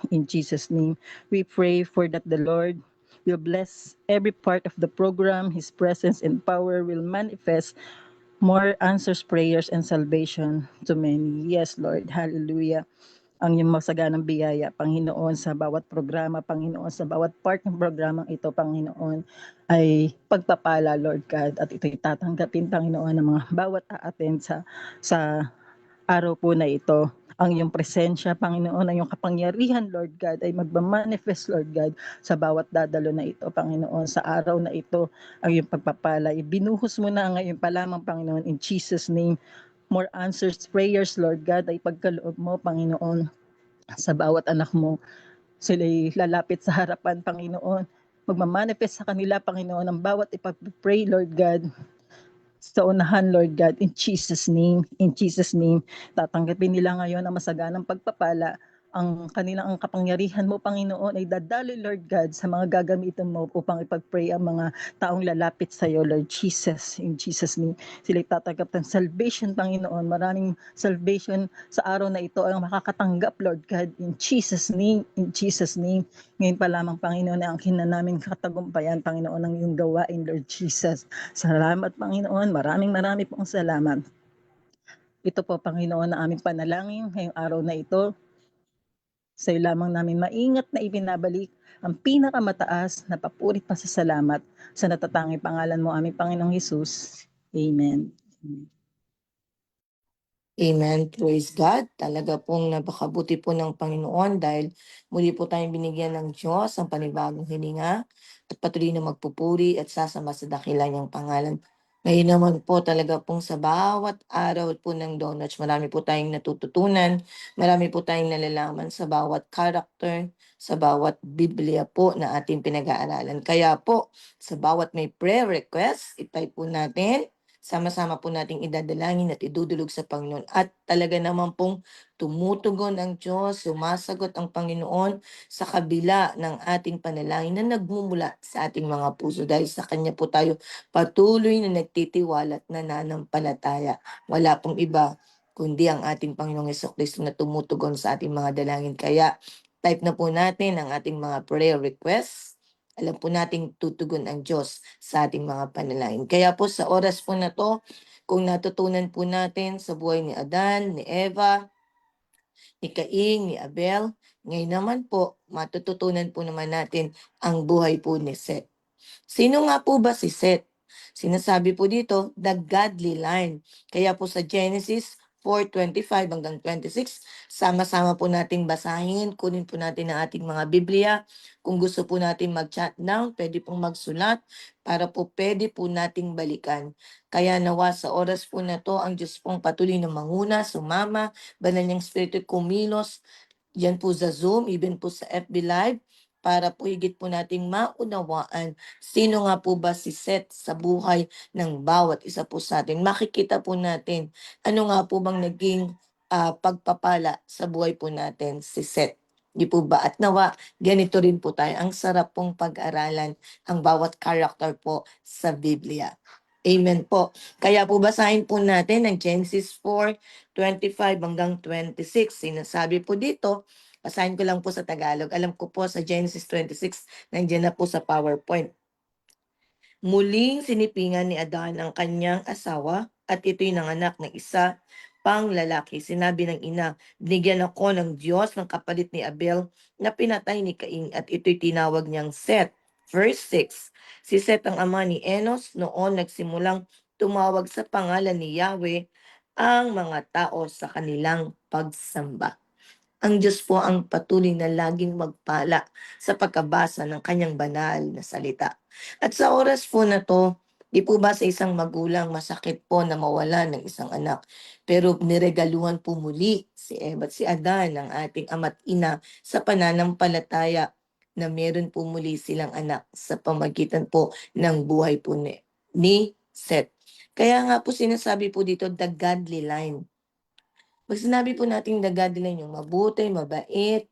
we pray for that the Lord will bless every part of the program. His presence and power will manifest more answers, prayers, and salvation to many. Yes, Lord. Hallelujah. Ang iyong masaganang biyaya, Panginoon, sa bawat programa, Panginoon, sa bawat part ng programang ito, Panginoon, ay pagpapala, Lord God, at ito'y tatanggapin, Panginoon, ng mga bawat a-attend sa araw po na ito. Ang iyong presensya, Panginoon, ang iyong kapangyarihan, Lord God, ay magmamanifest, Lord God, sa bawat dadalo na ito, Panginoon, sa araw na ito, ang iyong pagpapala. Ibinuhos mo na ngayon pa lamang, Panginoon, in Jesus' name. More answers, prayers, Lord God, ay pagkaloob mo, Panginoon, sa bawat anak mo. Sila'y lalapit sa harapan, Panginoon. Magmamanifest sa kanila, Panginoon, ang bawat ipag-pray, Lord God, sa unahan, Lord God, in Jesus' name, tatanggapin nila ngayon ang masaganang pagpapala, ang kapangyarihan mo, Panginoon, ay dadali, Lord God, sa mga gagamitin mo upang ipag-pray ang mga taong lalapit sa iyo, Lord Jesus, in Jesus' name. Sila'y tatanggap ng salvation, Panginoon, maraming salvation sa araw na ito ang makakatanggap, Lord God, in Jesus' name, Ngayon pa lamang, Panginoon, ang angkin na namin katagumpayan, Panginoon, ang iyong gawain, Lord Jesus. Salamat, Panginoon. Marami pong salamat. Ito po, Panginoon, na aming panalangin ngayong araw na ito. Sa iyo lamang namin maingat na ibinabalik ang pinakamataas na papuri pa sa salamat sa natatanging pangalan mo, aming Panginoong Hesus. Amen. Amen. Praise God. Talaga pong napakabuti po ng Panginoon dahil muli po tayong binigyan ng Diyos ang panibagong hininga at patuloy na magpupuri at sasama sa dakilan niyang pangalan. Ngayon naman po talaga pong sa bawat araw po ng Donuts, marami po tayong natututunan, marami po tayong nalalaman sa bawat character, sa bawat Biblia po na ating pinag-aaralan. Kaya po, sa bawat may prayer request, itype po natin. Sama-sama po nating idadalangin at idudulog sa Panginoon. At talaga naman pong tumutugon ang Diyos, sumasagot ang Panginoon sa kabila ng ating panalangin na nagmumula sa ating mga puso. Dahil sa Kanya po tayo patuloy na nagtitiwala at nananampalataya. Wala pong iba kundi ang ating Panginoong Hesukristo na tumutugon sa ating mga dalangin. Kaya type na po natin ang ating mga prayer requests. Alam po nating tutugon ang Diyos sa ating mga panalangin. Kaya po sa oras po na to, kung natutunan po natin sa buhay ni Adan, ni Eva, ni Cain, ni Abel, ngayon naman po, matututunan po naman natin ang buhay po ni Seth. Sino nga po ba si Seth? Sinasabi po dito, the godly line. Kaya po sa Genesis 4:25 hanggang 26, sama-sama po nating basahin, kunin po natin ang ating mga Biblia. Kung gusto po natin mag-chat down, pwede pong magsulat para po pwede po nating balikan. Kaya nawa sa oras po na to, ang Diyos pong patuloy na manguna, sumama, banal niyang Espiritu kumilos, yan po sa Zoom, even po sa FB Live, para po higit po nating maunawaan sino nga po ba si Seth sa buhay ng bawat isa po sa atin. Makikita po natin ano nga po bang naging pagpapala sa buhay po natin si Seth. Di po ba? At nawa, ganito rin po tayo. Ang sarap pong pag-aralan ang bawat character po sa Biblia. Amen po. Kaya po basahin po natin ang Genesis 4:25 hanggang 26. Sinasabi po dito, basahin ko lang po sa Tagalog. Alam ko po sa Genesis 26, nandiyan na po sa PowerPoint. Muling sinipingan ni Adan ang kanyang asawa at ito'y nanganak ng isa pang lalaki. Sinabi ng ina, binigyan ako ng Diyos ng kapalit ni Abel na pinatay ni Cain at ito'y tinawag niyang Seth. Verse 6, si Seth ang ama ni Enos, noon nagsimulang tumawag sa pangalan ni Yahweh ang mga tao sa kanilang pagsamba. Ang Diyos po ang patuloy na laging magpala sa pagkabasa ng kanyang banal na salita. At sa oras po na to, di po ba sa isang magulang masakit po na mawala ng isang anak. Pero niregaluhan po muli si Eva at si Adan, ang ating ama't ina, sa pananampalataya na meron po muli silang anak sa pamagitan po ng buhay po ni Seth. Kaya nga po sinasabi po dito, the godly line. Pag sinabi po nating the godly line, yung mabuti, mabait,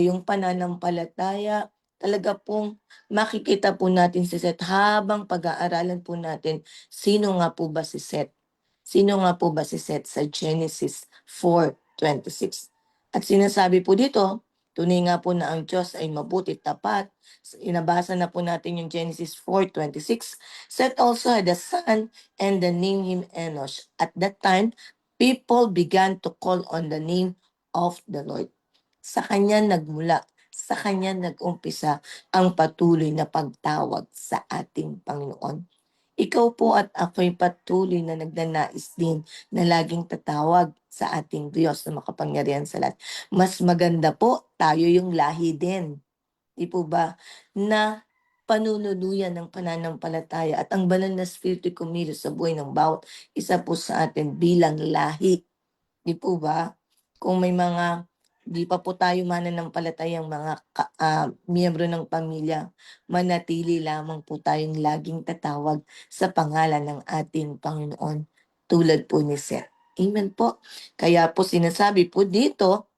yung pananampalataya, talaga pong makikita po natin si Seth habang pag-aaralan po natin sino nga po ba si Seth. Sino nga po ba si Seth sa Genesis 4:26. At sinasabi po dito, tunay nga po na ang Diyos ay mabuti, tapat. Inabasa na po natin yung Genesis 4:26. Seth also had a son and the name him Enosh. At that time, people began to call on the name of the Lord. Sa kanya nagmula, sa kanya nag-umpisa ang patuloy na pagtawag sa ating Panginoon. Ikaw po at ako'y patuloy na nagnanais din na laging tatawag sa ating Diyos na makapangyarihan sa lahat. Mas maganda po, tayo yung lahi din. Di po ba? Na panunuluyan ng pananampalataya at ang banal na Espiritu kumilos sa buhay ng bawat isa po sa atin bilang lahi. Di po ba? Kung may mga di pa po tayo mananampalatayang mga miyembro ng pamilya, manatili lamang po tayong laging tatawag sa pangalan ng ating Panginoon tulad po ni Seth. Amen po. Kaya po sinasabi po dito,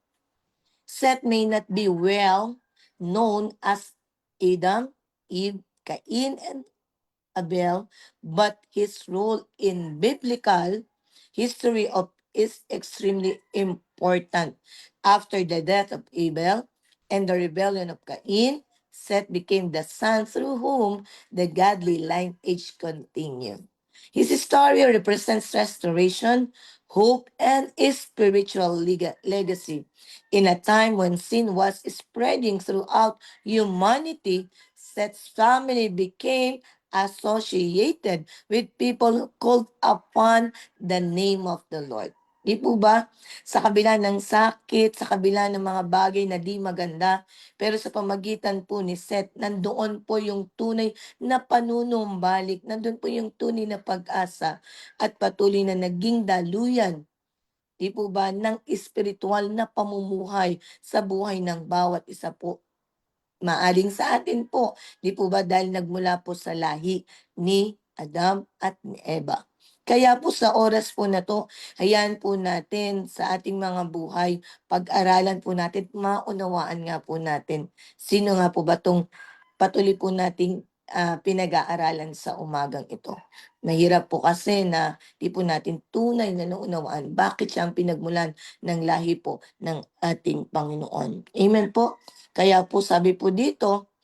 Seth may not be well known as Adam, Eve, Cain, and Abel, but his role in biblical history is extremely important. After the death of Abel and the rebellion of Cain, Seth became the son through whom the godly lineage continued. His story represents restoration, hope, and a spiritual legacy. In a time when sin was spreading throughout humanity, Seth's family became associated with people who called upon the name of the Lord. Di po ba? Sa kabila ng sakit, sa kabila ng mga bagay na di maganda, pero sa pamagitan po ni Seth, nandoon po yung tunay na panunumbalik, nandoon po yung tunay na pag-asa at patuloy na naging daluyan, di po ba, ng espiritual na pamumuhay sa buhay ng bawat isa po. Maaring sa atin po, di po ba dahil nagmula po sa lahi ni Adam at ni Eva. Kaya po sa oras po na to, hayaan po natin sa ating mga buhay, pag-aralan po natin, maunawaan nga po natin sino nga po ba tong patuloy po nating pinag-aaralan sa umagang ito. Mahirap po kasi na di po natin tunay na naunawaan bakit siya ang pinagmulan ng lahi po ng ating Panginoon. Amen po. Kaya po sabi po dito,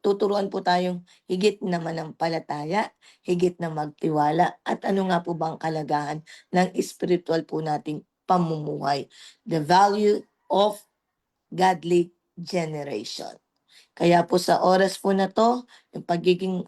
tuturuan po tayong higit na manampalataya, higit na magtiwala, at ano nga po bang kalagahan ng spiritual po nating pamumuhay. The value of godly generation. Kaya po sa oras po na 'to, yung pagiging,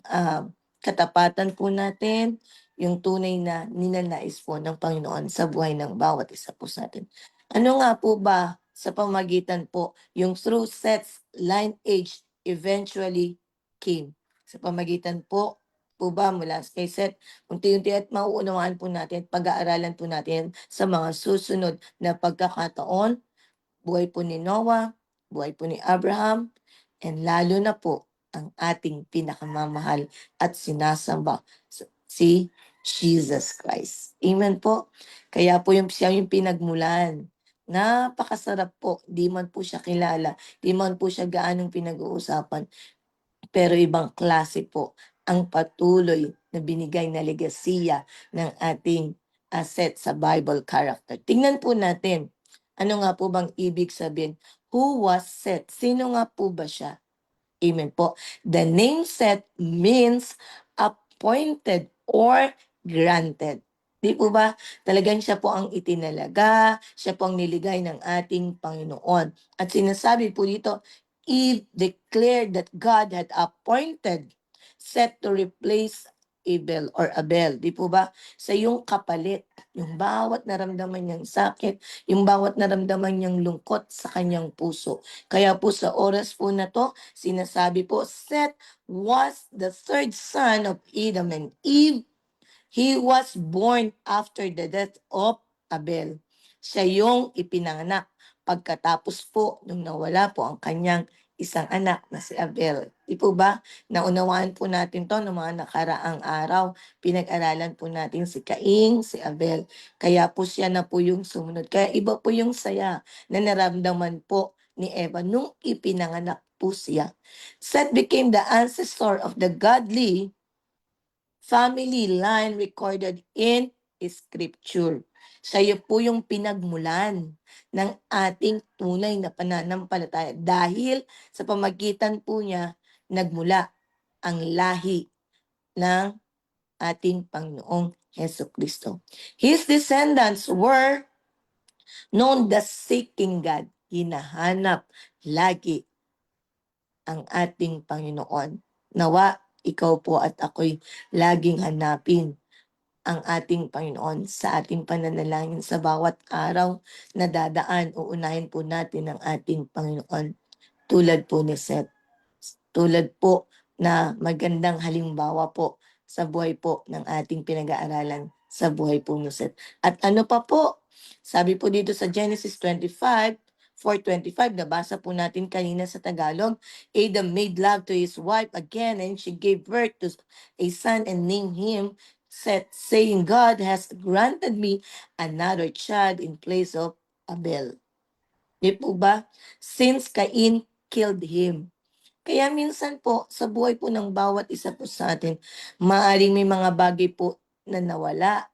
katapatan po natin, yung tunay na ninanais po ng Panginoon sa buhay ng bawat isa po sa'tin. Ano nga po ba sa pamamagitan po yung through Seth's lineage eventually came? Sa pamamagitan po ba mula kay Seth, unti-unti at mauunawaan po natin at pag-aaralan po natin sa mga susunod na pagkakataon, buhay po ni Noah, buhay po ni Abraham, and lalo na po ang ating pinakamamahal at sinasamba si Jesus Christ. Amen po. Kaya po siya yung pinagmulan. Napakasarap po. Di man po siya kilala. Di man po siya gaanong pinag-uusapan. Pero ibang klase po ang patuloy na binigay na legasiya ng ating asset sa Bible character. Tingnan po natin, ano nga po bang ibig sabihin? Who was Seth? Sino nga po ba siya? Amen po. The name Seth means appointed or granted. Di po ba? Talagang siya po ang itinalaga, siya po ang niligay ng ating Panginoon. At sinasabi po dito, Eve declared that God had appointed Seth to replace Abel. Di po ba? Sa yung kapalit, yung bawat naramdaman niyang sakit, yung bawat naramdaman niyang lungkot sa kanyang puso. Kaya po sa oras po na to, sinasabi po, Seth was the third son of Adam and Eve. He was born after the death of Abel. Siya yung ipinanganak pagkatapos po nung nawala po ang kanyang isang anak na si Abel. Di po ba? Naunawaan po natin to ng mga nakaraang araw. Pinag-aralan po natin si Cain, si Abel. Kaya po siya na po yung sumunod. Kaya iba po yung saya na naramdaman po ni Eva nung ipinanganak po siya. Seth became the ancestor of the godly family line recorded in Scripture. Siya po yung pinagmulan ng ating tunay na pananampalataya dahil sa pamagitan po niya nagmula ang lahi ng ating Panginoong Heso Kristo. His descendants were known the seeking God. Hinahanap lagi ang ating Panginoon. Nawa, ikaw po at ako'y laging hanapin ang ating Panginoon sa ating pananalangin sa bawat araw na dadaan. Uunahin po natin ang ating Panginoon tulad po ni Seth. Tulad po na magandang halimbawa po sa buhay po ng ating pinag-aaralan sa buhay po ni Seth. At ano pa po? Sabi po dito sa Genesis 25:4-25, nabasa po natin kanina sa Tagalog, Adam made love to his wife again and she gave birth to a son and named him Seth, saying, God has granted me another child in place of Abel. Di po ba? Since Cain killed him. Kaya minsan po, sa buhay po ng bawat isa po sa atin, maaaring may mga bagay po na nawala.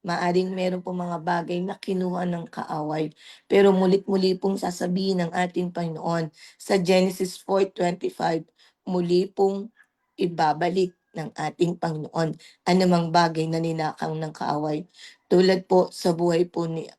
Maaaring meron po mga bagay na kinuha ng kaaway. Pero mulit-muli pong sasabihin ng ating Panginoon sa Genesis 4:25, muli pong ibabalik ng ating Panginoon anumang bagay na ninakaw ng kaaway. Tulad po sa buhay po ni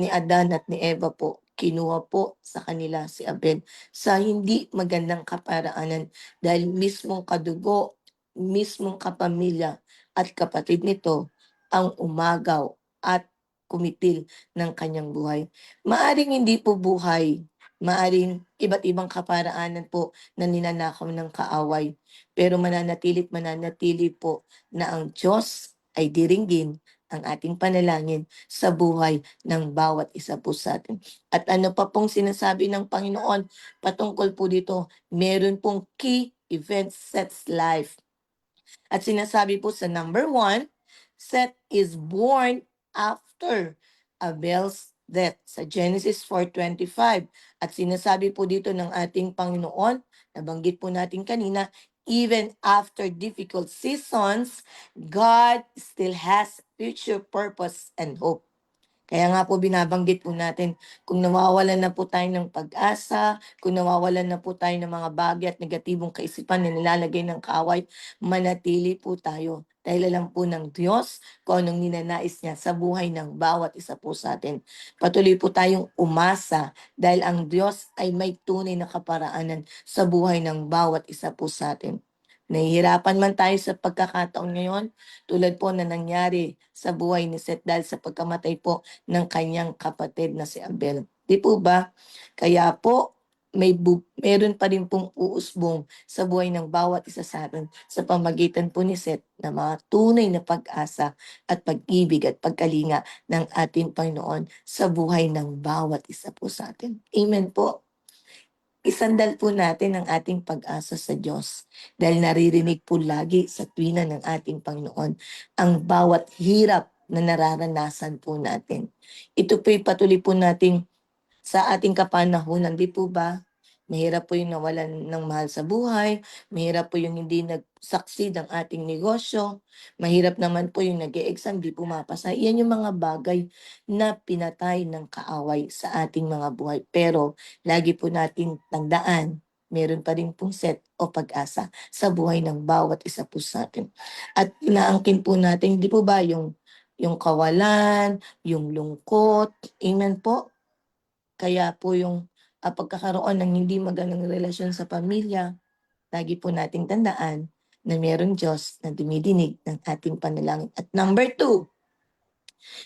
Adan at ni Eva po, kinuha po sa kanila si Abel sa hindi magandang kaparaanan dahil mismong kadugo, mismong kapamilya at kapatid nito ang umagaw at kumitil ng kanyang buhay. Maaring hindi po buhay, maaring iba't ibang kaparaanan po na ninanakaw ng kaaway, pero mananatili po na ang Diyos ay diringgin ang ating panalangin sa buhay ng bawat isa po sa atin. At ano pa pong sinasabi ng Panginoon patungkol po dito, meron pong key events Seth's life. At sinasabi po sa number 1, Seth is born after Abel's death sa Genesis 4:25. At sinasabi po dito ng ating Panginoon, nabanggit po natin kanina, even after difficult seasons, God still has future purpose and hope. Kaya nga po binabanggit po natin, kung nawawalan na po tayo ng pag-asa, kung nawawalan na po tayo ng mga bagay at negatibong kaisipan na nilalagay ng kaaway, manatili po tayo Dahil alam po ng Diyos kung anong ninanais niya sa buhay ng bawat isa po sa atin. Patuloy po tayong umasa dahil ang Diyos ay may tunay na kaparaanan sa buhay ng bawat isa po sa atin. Nahihirapan man tayo sa pagkakataon ngayon, tulad po na nangyari sa buhay ni Seth dahil sa pagkamatay po ng kanyang kapatid na si Abel. Di po ba? Kaya po, meron pa rin pong uusbong sa buhay ng bawat isa sa atin sa pamagitan po ni Seth na mga tunay na pag-asa at pag-ibig at pagkalinga ng ating Panginoon sa buhay ng bawat isa po sa atin. Amen po. Isandal po natin ang ating pag-asa sa Diyos dahil naririnig po lagi sa tuwina ng ating Panginoon ang bawat hirap na nararanasan po natin. Ito po'y patuloy po nating sa ating kapanahunan, di po ba? Mahirap po yung nawalan ng mahal sa buhay, mahirap po yung hindi nag-succeed ang ating negosyo, mahirap naman po yung nag-e-exam, di pumapasa. Yan yung mga bagay na pinatay ng kaaway sa ating mga buhay. Pero lagi po natin tandaan, meron pa rin pong set o pag-asa sa buhay ng bawat isa po sa atin. At inaangkin po natin, di po ba, yung kawalan, yung lungkot, amen po? Kaya po yung pagkakaroon ng hindi magandang relasyon sa pamilya, lagi po nating tandaan na mayroong Diyos na dumidinig ng ating panalangin. At number 2,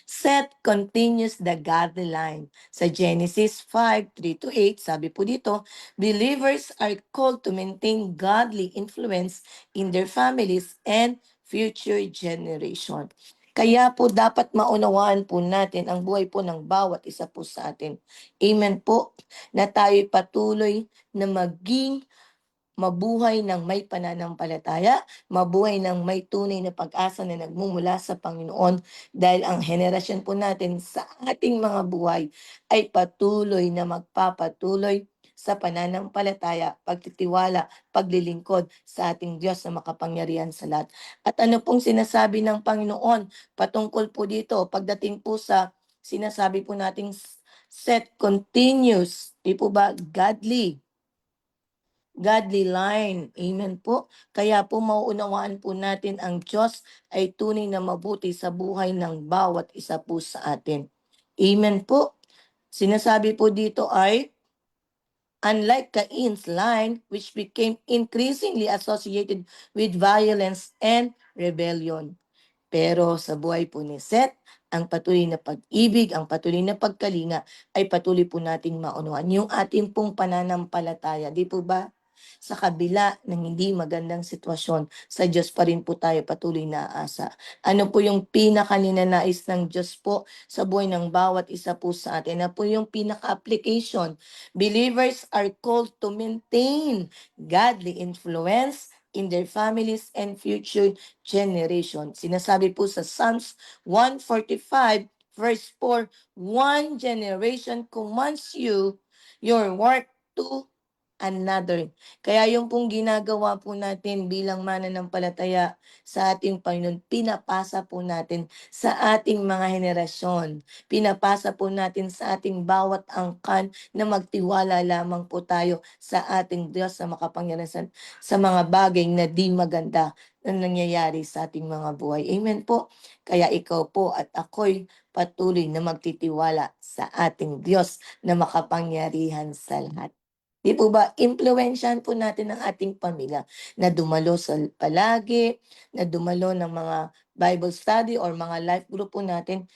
Seth continues the godly line. Sa Genesis 5:3-8, sabi po dito, believers are called to maintain godly influence in their families and future generation. Kaya po dapat maunawaan po natin ang buhay po ng bawat isa po sa atin. Amen po, na tayo'y patuloy na maging mabuhay ng may pananampalataya, mabuhay ng may tunay na pag-asa na nagmumula sa Panginoon dahil ang henerasyon po natin sa ating mga buhay ay patuloy na magpapatuloy sa pananampalataya, pagtitiwala, paglilingkod sa ating Diyos na makapangyarihan sa lahat. At ano pong sinasabi ng Panginoon patungkol po dito pagdating po sa sinasabi po nating set continues, di po ba, godly line. Amen po. Kaya po mauunawaan po natin ang Diyos ay tunay na mabuti sa buhay ng bawat isa po sa atin. Amen po. Sinasabi po dito ay, unlike Cain's line, which became increasingly associated with violence and rebellion. Pero sa buhay po ni Seth, ang patuloy na pag-ibig, ang patuloy na pagkalinga ay patuloy po nating maunawaan. Yung ating pong pananampalataya, di po ba? Sa kabila ng hindi magandang sitwasyon, sa Diyos pa rin po tayo patuloy na aasa. Ano po yung pinakaninanais ng Diyos po sa buhay ng bawat isa po sa atin? Ano po yung pinaka-application? Believers are called to maintain godly influence in their families and future generation. Sinasabi po sa Psalms 145 verse 4, one generation commands you your work to another. Kaya yung pong ginagawa po natin bilang mananampalataya sa ating Panginoon, pinapasa po natin sa ating mga henerasyon. Pinapasa po natin sa ating bawat angkan na magtiwala lamang po tayo sa ating Diyos na makapangyarihan sa mga bagay na di maganda na nangyayari sa ating mga buhay. Amen po. Kaya ikaw po at ako'y patuloy na magtitiwala sa ating Diyos na makapangyarihan sa lahat. Di po ba, impluwensyahan po natin ang ating pamilya na dumalo sa palagi, na dumalo ng mga Bible study or mga life group po natin.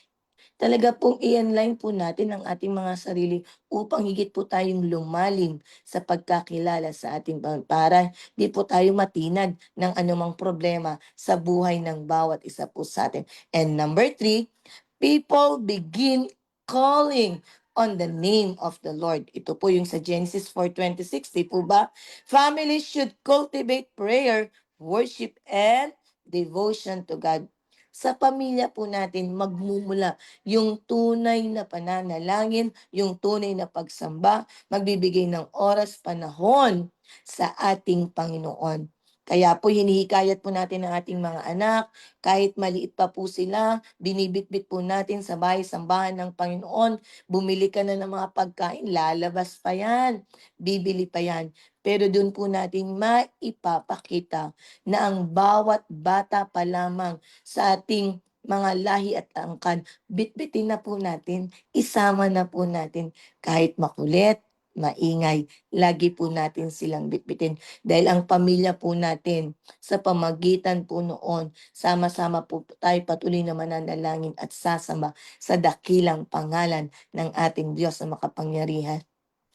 Talaga pong i-align po natin ang ating mga sarili upang higit po tayong lumalim sa pagkakilala sa ating Panginoon para di po tayo matinag ng anumang problema sa buhay ng bawat isa po sa atin. And number 3, people begin calling on the name of the Lord. Ito po yung sa Genesis 4:26, di po ba? Families should cultivate prayer, worship, and devotion to God. Sa pamilya po natin, magmumula yung tunay na pananalangin, yung tunay na pagsamba, magbibigay ng oras, panahon sa ating Panginoon. Kaya po hinihikayat po natin ang ating mga anak, kahit maliit pa po sila, binibitbit po natin sa bahay-sambahan ng Panginoon. Bumili ka na ng mga pagkain, lalabas pa yan, bibili pa yan. Pero doon po natin maipapakita na ang bawat bata pa lamang sa ating mga lahi at angkan, bitbitin na po natin, isama na po natin kahit makulit, maingay, lagi po natin silang bitbitin. Dahil ang pamilya po natin, sa pamagitan po noon, sama-sama po tayo patuloy na mananalangin at sasama sa dakilang pangalan ng ating Diyos na makapangyarihan.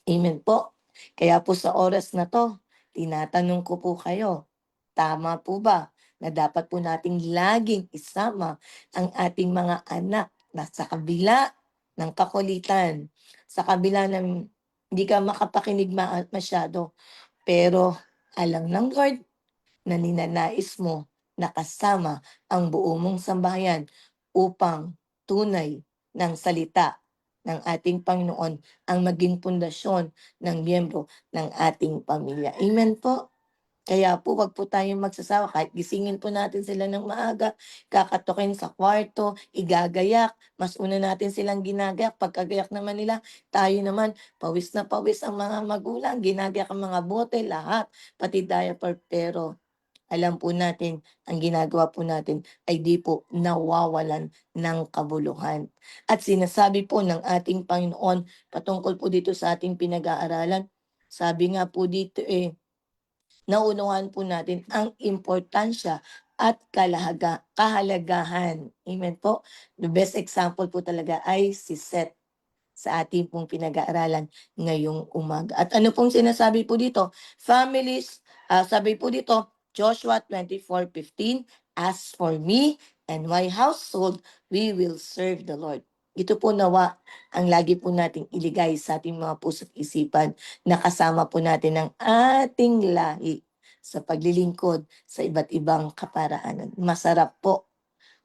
Amen po. Kaya po sa oras na to, tinatanong ko po kayo, tama po ba na dapat po nating laging isama ang ating mga anak na sa kabila ng kakulitan, sa kabila ng hindi ka makapakinig masyado, pero alam ng Lord na ninanais mo na kasama ang buo mong sambahayan upang tunay ng salita ng ating Panginoon ang maging pundasyon ng miyembro ng ating pamilya. Amen po. Kaya po wag po tayong magsasawa kahit gisingin po natin sila ng maaga, kakatukin sa kwarto, igagayak, mas una natin silang ginagayak, pagkagayak naman nila, tayo naman, pawis na pawis ang mga magulang, ginagayak ang mga bote, lahat, pati diaper, pero alam po natin, ang ginagawa po natin ay di po nawawalan ng kabuluhan. At sinasabi po ng ating Panginoon patungkol po dito sa ating pinag-aaralan, sabi nga po dito nauunawaan po natin ang importansya at kahalagahan. Amen po. The best example po talaga ay si Seth sa ating pong pinag-aaralan ngayong umaga. At ano pong sinasabi po dito? Families, sabi po dito, Joshua 24:15, as for me and my household, we will serve the Lord. Ito po nawa ang lagi po nating iligay sa ating mga puso't isipan na kasama po natin ang ating lahi sa paglilingkod sa iba't ibang kaparaanan. Masarap po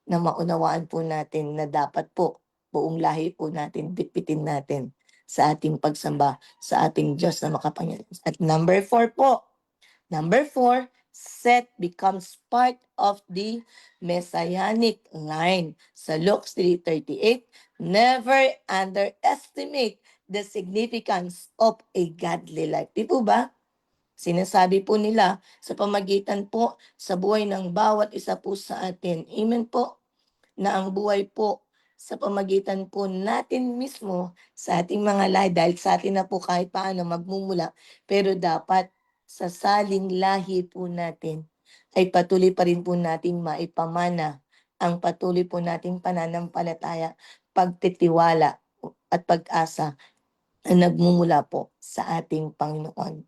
na maunawaan po natin na dapat po buong lahi po natin, bitbitin natin sa ating pagsamba sa ating Diyos na makapangyarihan. At number 4 po, Seth becomes part of the messianic line. Sa Luke 3:38, never underestimate the significance of a godly life. Di po ba? Sinasabi po nila sa pamagitan po sa buhay ng bawat isa po sa atin. Amen po na ang buhay po sa pamagitan po natin mismo sa ating mga lahi, dahil sa atin na po kahit paano magmumula, pero dapat sa saling lahi po natin ay patuloy pa rin po nating maipamana ang patuloy po nating pananampalataya, pagtitiwala at pag-asa na nagmumula po sa ating Panginoon.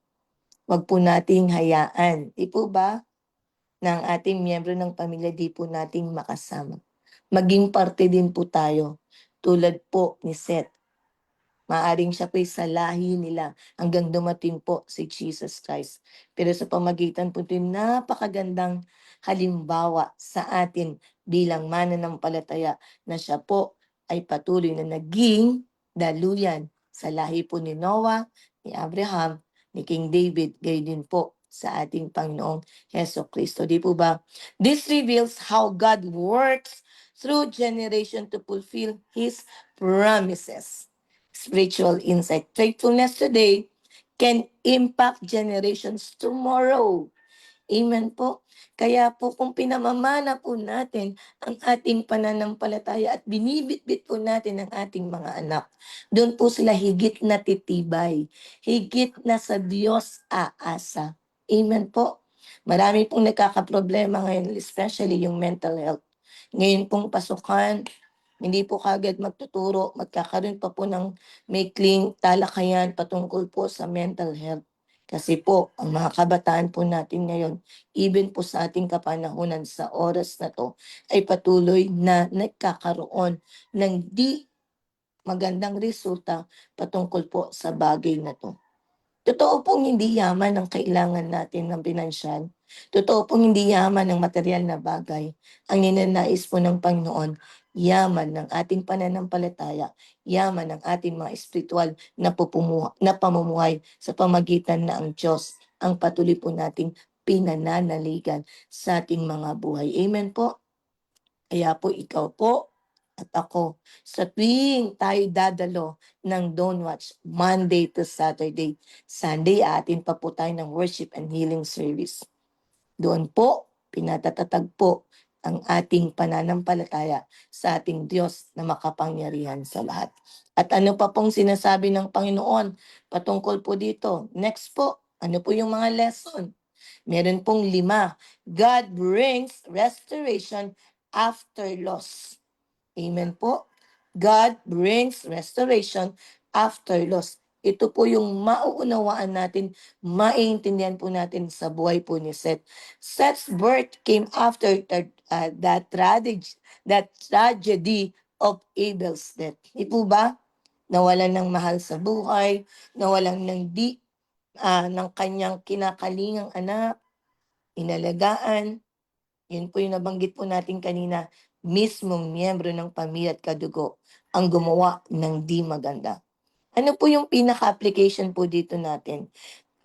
Huwag po nating hayaan, di po ba, ng ating miyembro ng pamilya di po nating makasama. Maging parte din po tayo, tulad po ni Seth. Maaring siya po'y sa lahi nila hanggang dumating po si Jesus Christ. Pero sa pamagitan po ito, napakagandang halimbawa sa atin bilang mananampalataya na siya po ay patuloy na naging daluyan sa lahi po ni Noah, ni Abraham, ni King David, gayon din po sa ating Panginoong Heso Kristo. Di po ba? This reveals how God works through generation to fulfill His promises. Spiritual insight. Faithfulness today can impact generations tomorrow. Amen po. Kaya po kung pinamamana po natin ang ating pananampalataya at binibitbit po natin ang ating mga anak, doon po sila higit na titibay, higit na sa Diyos aasa. Amen po. Marami pong nagkakaproblema ngayon, especially yung mental health. Ngayon pong pasukan, hindi po kagad magtuturo, magkakaroon pa po ng maikling talakayan patungkol po sa mental health. Kasi po, ang mga kabataan po natin ngayon, even po sa ating kapanahunan sa oras na to, ay patuloy na nagkakaroon ng di magandang resulta patungkol po sa bagay na to. Totoo pong hindi yaman ang kailangan natin ng pinansyal. Totoo pong hindi yaman ng material na bagay. Ang ninanais po ng Panginoon, yaman ng ating pananampalataya, yaman ng ating mga espiritual na pamumuhay sa pamagitan na ang Diyos ang patuloy po nating pinananaligan sa ating mga buhay. Amen po. Kaya po ikaw po at ako, sa tuwing tayo dadalo ng Don't Watch, Monday to Saturday, Sunday, atin pa po tayo ng worship and healing service. Doon po, pinatatatag po ang ating pananampalataya sa ating Diyos na makapangyarihan sa lahat. At ano pa pong sinasabi ng Panginoon patungkol po dito? Next po, ano po yung mga lesson? Meron pong 5. God brings restoration after loss. Amen po. God brings restoration after loss. Ito po yung mauunawaan natin, maiintindihan po natin sa buhay po ni Seth. Seth's birth came after that tragedy of Abel's death. Di po ba? Nawalan ng mahal sa buhay, nawalan ng kanyang kinakalingang anak, inalagaan. Yun po yung nabanggit po natin kanina, mismong miyembro ng pamilya at kadugo ang gumawa ng di maganda. Ano po yung pinaka-application po dito natin?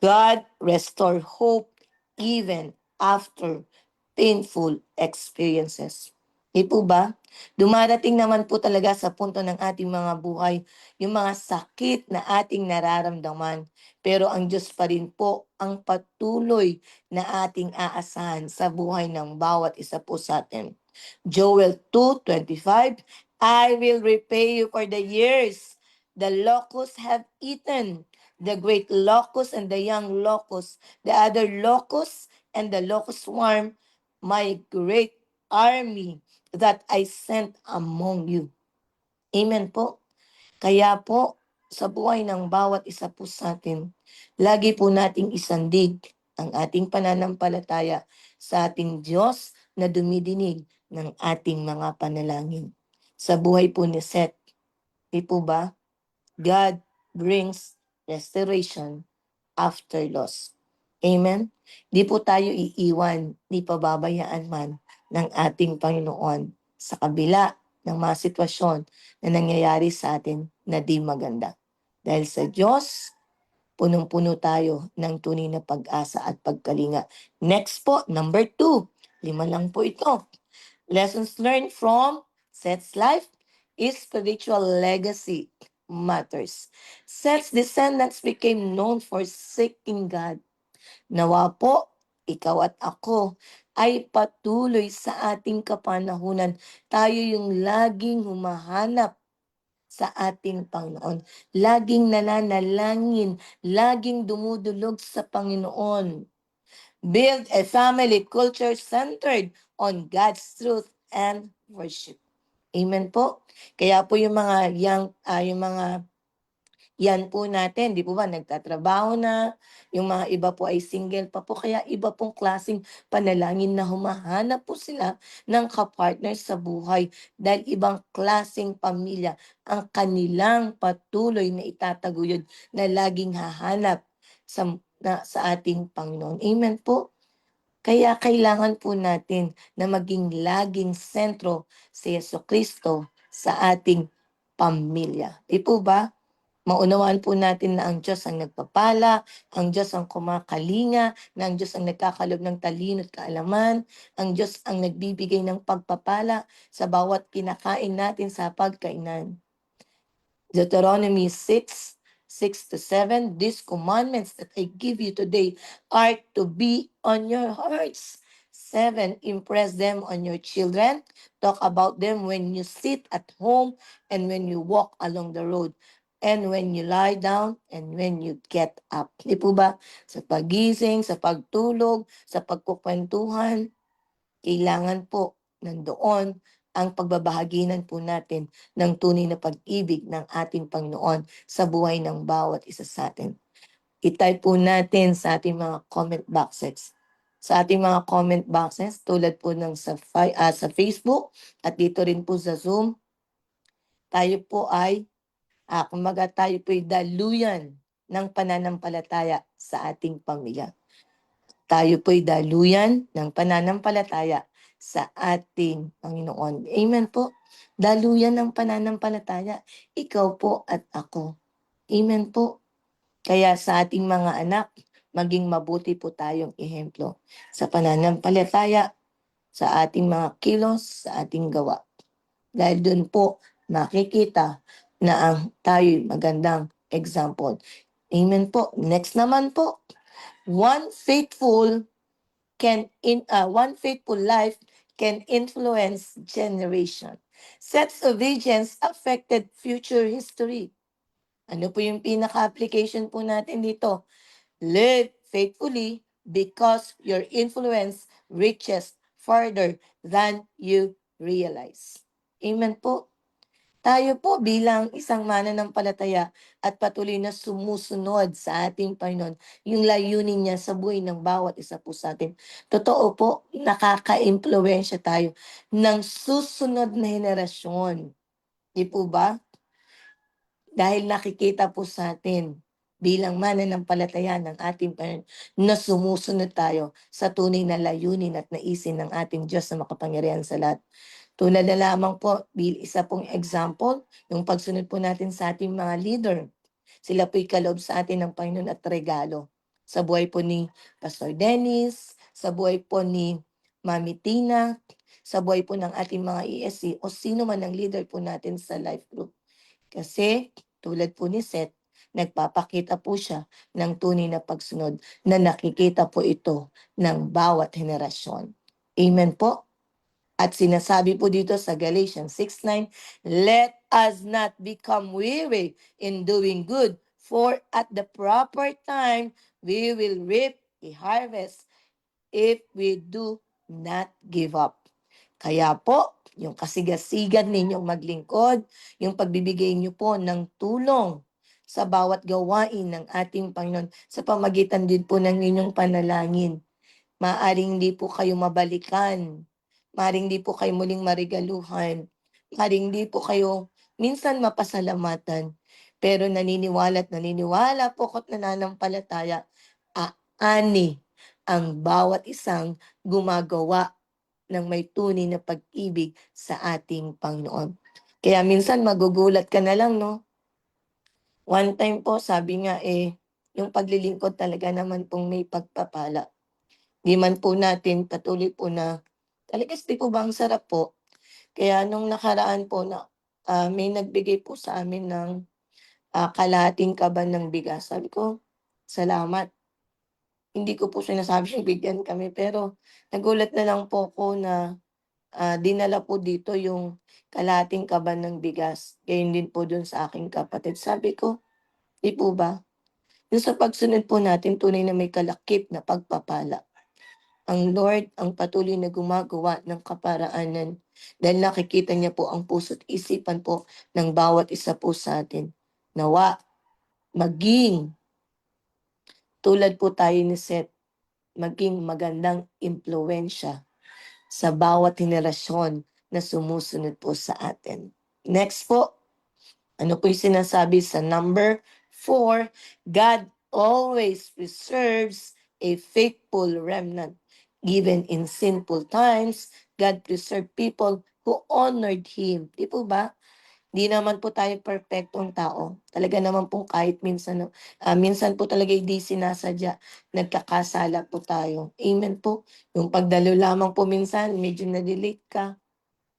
God restore hope even after painful experiences. Di po ba? Dumarating naman po talaga sa punto ng ating mga buhay yung mga sakit na ating nararamdaman. Pero ang Diyos pa rin po ang patuloy na ating aasahan sa buhay ng bawat isa po sa atin. Joel 2:25, I will repay you for the years the locusts have eaten, the great locust and the young locust, the other locust and the locust swarm, my great army that I sent among you. Amen po. Kaya po, sa buhay ng bawat isa po sa atin, lagi po nating isandig ang ating pananampalataya sa ating Diyos na dumidinig ng ating mga panalangin. Sa buhay po ni Seth, di po ba? God brings restoration after loss. Amen? Di po tayo iiwan, di pababayaan man ng ating Panginoon sa kabila ng mga sitwasyon na nangyayari sa atin na di maganda. Dahil sa Diyos, punong-puno tayo ng tunay na pag-asa at pagkalinga. Next po, number 2. 5 lang po ito. Lessons learned from Seth's life is spiritual legacy matters. Seth's descendants became known for seeking God. Nawa po, ikaw at ako ay patuloy sa ating kapanahunan. Tayo yung laging humahanap sa ating Panginoon. Laging nananalangin, laging dumudulog sa Panginoon. Build a family culture centered on God's truth and worship. Amen po. Kaya po yung mga yan po natin, di po ba, nagtatrabaho na, yung mga iba po ay single pa po, kaya iba pong klaseng panalangin na humahanap po sila ng kapartner sa buhay dahil ibang klaseng pamilya ang kanilang patuloy na itataguyod na laging hahanap sa ating Panginoon. Amen po. Kaya kailangan po natin na maging laging sentro si Jesucristo sa ating pamilya. Di po ba? Maunawaan po natin na ang Diyos ang nagpapala, ang Diyos ang kumakalinga, na ang Diyos ang nagkakalob ng talino at kaalaman, ang Diyos ang nagbibigay ng pagpapala sa bawat kinakain natin sa pagkainan. Deuteronomy 6:6-7, these commandments that I give you today are to be on your hearts. 7, impress them on your children. Talk about them when you sit at home and when you walk along the road, and when you lie down and when you get up. Di po ba? Sa pagising, sa pagtulog, sa pagkukwentuhan, kailangan po nandoon ang pagbabahaginan po natin ng tunay na pag-ibig ng ating Panginoon sa buhay ng bawat isa sa atin. I-type po natin sa ating mga comment boxes. Sa ating mga comment boxes, tulad po ng sa Facebook at dito rin po sa Zoom, tayo po ay, kumbaga tayo po ay daluyan ng pananampalataya sa ating pamilya. Tayo po'y daluyan ng pananampalataya sa ating Panginoon. Amen po. Daluyan ng pananampalataya. Ikaw po at ako. Amen po. Kaya sa ating mga anak, maging mabuti po tayong ehemplo sa pananampalataya, sa ating mga kilos, sa ating gawa. Dahil doon po makikita na ang tayo'y magandang example. Amen po. Next naman po, one faithful one faithful life can influence generation. Seth's obedience affected future history. Ano po yung pinaka-application po natin dito? Live faithfully because your influence reaches farther than you realize. Amen po. Tayo po bilang isang mananampalataya at patuloy na sumusunod sa ating Panginoon, yung layunin niya sa buhay ng bawat isa po sa atin. Totoo po, nakaka-impluwensya tayo ng susunod na henerasyon. Di po ba? Dahil nakikita po sa atin bilang mananampalataya ng ating Panginoon na sumusunod tayo sa tunay na layunin at naisin ng ating Diyos na makapangyarihan sa lahat. Tulad na lamang po, isa pong example, yung pagsunod po natin sa ating mga leader. Sila po'y kaloob sa atin ng Panginoon at regalo. Sa buhay po ni Pastor Dennis, sa buhay po ni Mami Tina, sa buhay po ng ating mga ESC o sino man ang leader po natin sa life group. Kasi tulad po ni Seth, nagpapakita po siya ng tunay na pagsunod na nakikita po ito ng bawat henerasyon. Amen po. At sinasabi po dito sa Galatians 6:9, let us not become weary in doing good, for at the proper time we will reap a harvest if we do not give up. Kaya po, yung kasigasigan ninyong maglingkod, yung pagbibigay niyo po ng tulong sa bawat gawain ng ating Panginoon sa pamagitan din po ng inyong panalangin. Maaring hindi po kayo mabalikan. Maaring hindi po kayo muling marigaluhan. Maaring hindi po kayo minsan mapasalamatan. Pero naniniwala po ko't nananampalataya, aani ang bawat isang gumagawa ng may tunay na pag-ibig sa ating Panginoon. Kaya minsan magugulat ka na lang, no? One time po, sabi nga yung paglilingkod talaga naman pong may pagpapala. Di man po natin patuloy po na talagang di po ba ang sarap po. Kaya nung nakaraan po na may nagbigay po sa amin ng kalahating kaban ng bigas. Sabi ko, salamat. Hindi ko po sinasabing bigyan kami pero nagulat na lang po ko na dinala po dito yung kalahating kaban ng bigas. Gayon din po dun sa aking kapatid. Sabi ko, di po ba? Yung sa pagsunod po natin, tunay na may kalakip na pagpapala. Ang Lord ang patuloy na gumagawa ng kaparaanan dahil nakikita niya po ang puso't isipan po ng bawat isa po sa atin. Nawa, maging tulad po tayo ni Seth, maging magandang impluensya sa bawat henerasyon na sumusunod po sa atin. Next po, ano po yung sinasabi sa number 4? God always preserves a faithful remnant. Even in sinful times, God preserved people who honored Him. Di po ba? Di naman po tayo perfectong tao. Talaga naman po kahit minsan, minsan po talaga hindi sinasadya, nagkakasala po tayo. Amen po. Yung pagdalo lamang po minsan, medyo na-delete ka.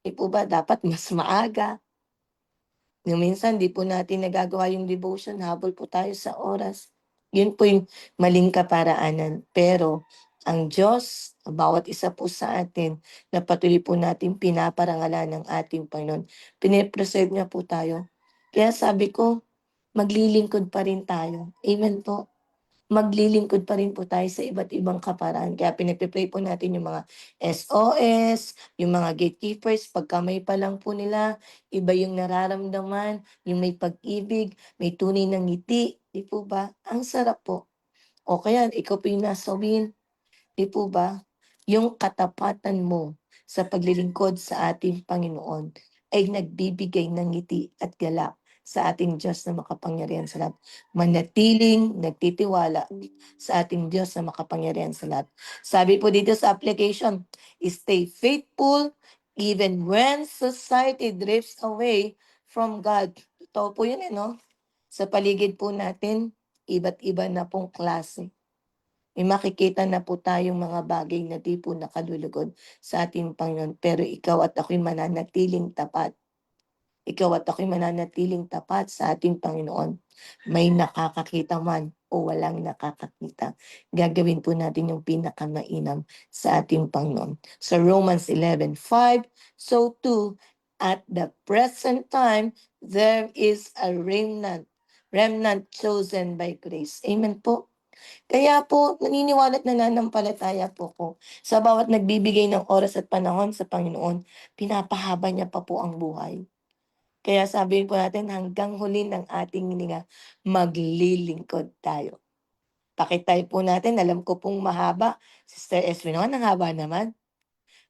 Di po ba? Dapat mas maaga. Yung minsan, di po natin nagagawa yung devotion, habol po tayo sa oras. Yun po yung maling kaparaanan. Pero, ang Diyos, bawat isa po sa atin, na patuloy po natin pinaparangalan ng ating Panginoon. Pinipreserve niya po tayo. Kaya sabi ko, maglilingkod pa rin tayo. Amen po. Maglilingkod pa rin po tayo sa iba't ibang kaparaan. Kaya pinagpipray po natin yung mga SOS, yung mga gatekeepers, pagkamay pa lang po nila, iba yung nararamdaman, yung may pag-ibig, may tunay ng ngiti, di po ba? Ang sarap po. O kaya, ikaw po yung nasa win, di po ba? Yung katapatan mo sa paglilingkod sa ating Panginoon ay nagbibigay ng ngiti at galak sa ating Diyos na makapangyarihan sa lahat. Manatiling nagtitiwala sa ating Diyos na makapangyarihan sa lahat. Sabi po dito sa application, stay faithful even when society drifts away from God. Totoo po yun no? Sa paligid po natin, iba't iba na pong klase. May makikita na po tayong mga bagay na di po nakalulugod sa ating Panginoon, pero ikaw at ako'y mananatiling tapat. Ikaw at ako'y mananatiling tapat sa ating Panginoon. May nakakakita man o walang nakakakita, gagawin po natin yung pinakamainam sa ating Panginoon. Sa Romans 11:5, so too, at the present time, there is a remnant chosen by grace. Amen po. Kaya po, naniniwala at nananampalataya po ko sa bawat nagbibigay ng oras at panahon sa Panginoon, pinapahaba niya pa po ang buhay. Kaya sabihin po natin hanggang huli ng ating hininga, maglilingkod tayo. Pakitay po natin, alam ko pong mahaba. Sister Esme naman, ang haba naman.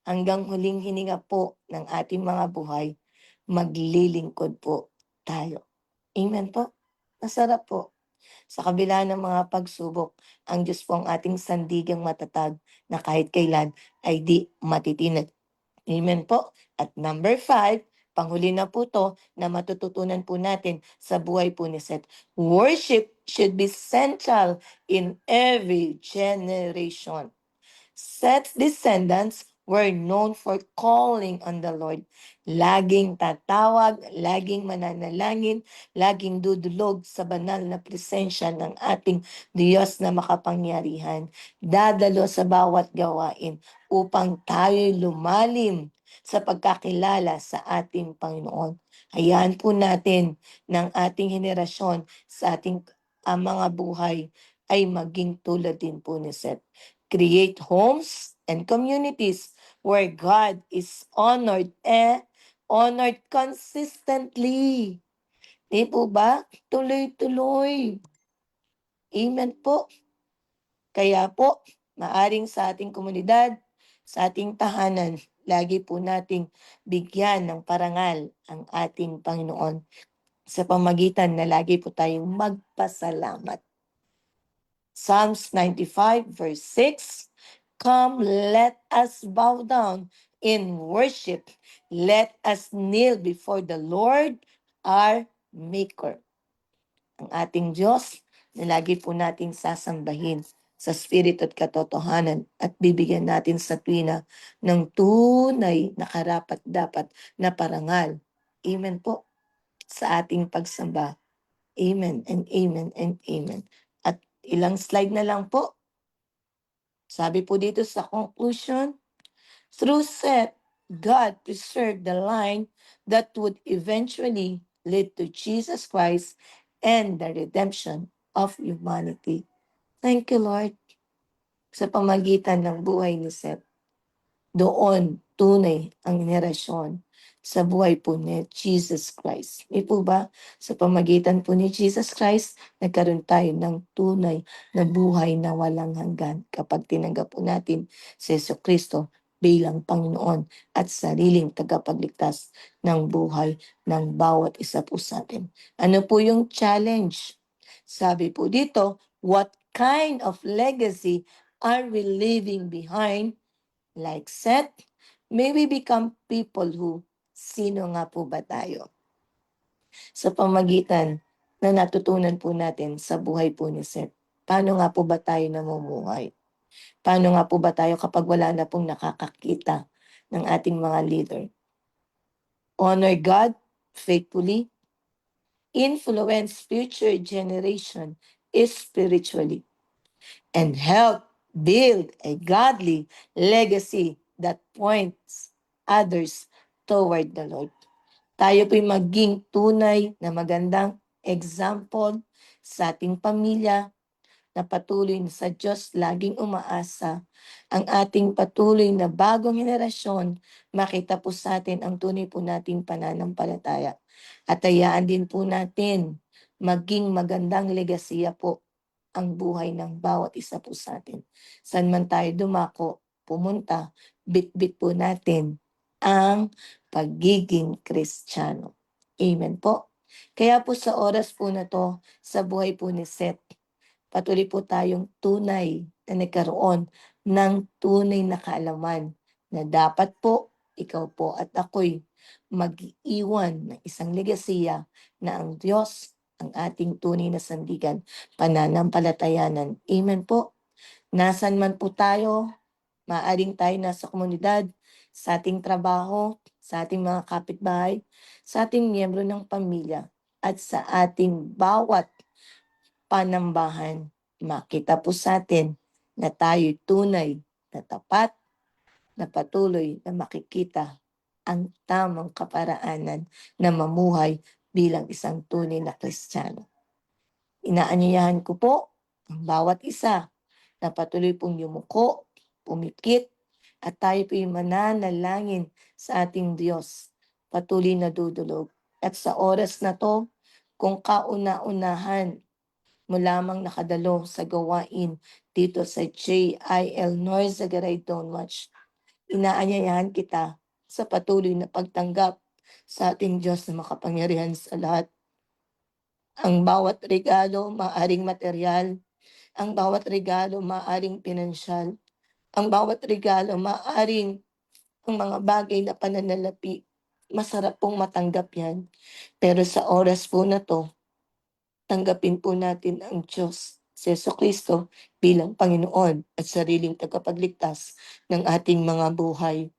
Hanggang huling hininga po ng ating mga buhay, maglilingkod po tayo. Amen po. Masarap po. Sa kabila ng mga pagsubok, ang Diyos po ang ating sandigang matatag na kahit kailan ay di matitinag. Amen po. At number 5, panghuli na po to na matututunan po natin sa buhay po ni Seth. Worship should be central in every generation. Seth's descendants were known for calling on the Lord. Laging tatawag, laging mananalangin, laging dudulog sa banal na presensya ng ating Diyos na makapangyarihan. Dadalo sa bawat gawain upang tayo'y lumalim sa pagkakilala sa ating Panginoon. Hayaan po natin ng ating henerasyon sa ating mga buhay ay maging tulad din po ni Seth. Create homes and communities where God is honored consistently. Di po ba? Tuloy-tuloy. Amen po. Kaya po, maaring sa ating komunidad, sa ating tahanan, lagi po nating bigyan ng parangal ang ating Panginoon sa pamagitan na lagi po tayong magpasalamat. Psalms 95 verse 6, come, let us bow down in worship. Let us kneel before the Lord, our Maker. Ang ating Diyos na lagi po nating sasambahin sa Espiritu at katotohanan at bibigyan natin sa tuwina ng tunay na karapat-dapat na parangal. Amen po sa ating pagsamba. Amen and amen and amen. At ilang slide na lang po. Sabi po dito sa conclusion, through Seth, God preserved the line that would eventually lead to Jesus Christ and the redemption of humanity. Thank you, Lord, sa pamagitan ng buhay ni Seth. Doon tunay ang henerasyon sa buhay po ni Jesus Christ. Di po ba? Sa pamagitan po ni Jesus Christ, nagkaroon tayo ng tunay na buhay na walang hanggan kapag tinanggap po natin si Jesucristo bilang Panginoon at sariling tagapagligtas ng buhay ng bawat isa po sa atin. Ano po yung challenge? Sabi po dito, what kind of legacy are we leaving behind? Like Seth, may we become people who, sino nga po ba tayo? Sa pamagitan na natutunan po natin sa buhay po ni Seth, paano nga po ba tayo namumuhay? Paano nga po ba tayo kapag wala na pong nakakakita ng ating mga leader? Honor God faithfully, influence future generation spiritually, and help build a godly legacy that points others toward the Lord. Tayo po'y maging tunay na magandang example sa ating pamilya na patuloy sa Diyos laging umaasa. Ang ating patuloy na bagong henerasyon, makita po sa atin ang tunay po nating pananampalataya. At hayaan din po natin maging magandang legasiya po ang buhay ng bawat isa po sa atin. San man tayo dumako, pumunta, bit-bit po natin ang pagiging Kristiyano. Amen po. Kaya po sa oras po na to, sa buhay po ni Seth, patuloy po tayong tunay na nagkaroon ng tunay na kaalaman na dapat po, ikaw po at ako'y mag-iwan ng isang legasiya na ang Diyos ang ating tunay na sandigan, pananampalatayanan. Amen po. Nasan man po tayo, maaaring tayo nasa komunidad, sa ating trabaho, sa ating mga kapitbahay, sa ating miyembro ng pamilya, at sa ating bawat panambahan. Makita po sa atin na tayo'y tunay na tapat na patuloy na makikita ang tamang kaparaanan na mamuhay bilang isang tunay na Kristiyano. Inaanyayahan ko po ang bawat isa na patuloy pong yumuko, pumikit, at tayo po'y mananalangin sa ating Diyos, patuloy na dudulog. At sa oras na to, kung kauna-unahan mo lamang nakadalo sa gawain dito sa JIL North Zagaray Watch, inaanyayahan kita sa patuloy na pagtanggap sa ating Diyos na makapangyarihan sa lahat. Ang bawat regalo maaring material, ang bawat regalo maaring pinansyal, ang bawat regalo maaring ang mga bagay na pananalapi. Masarap pong matanggap yan. Pero sa oras po na to, tanggapin po natin ang Diyos, si Jesucristo, bilang Panginoon at sariling tagapagligtas ng ating mga buhay.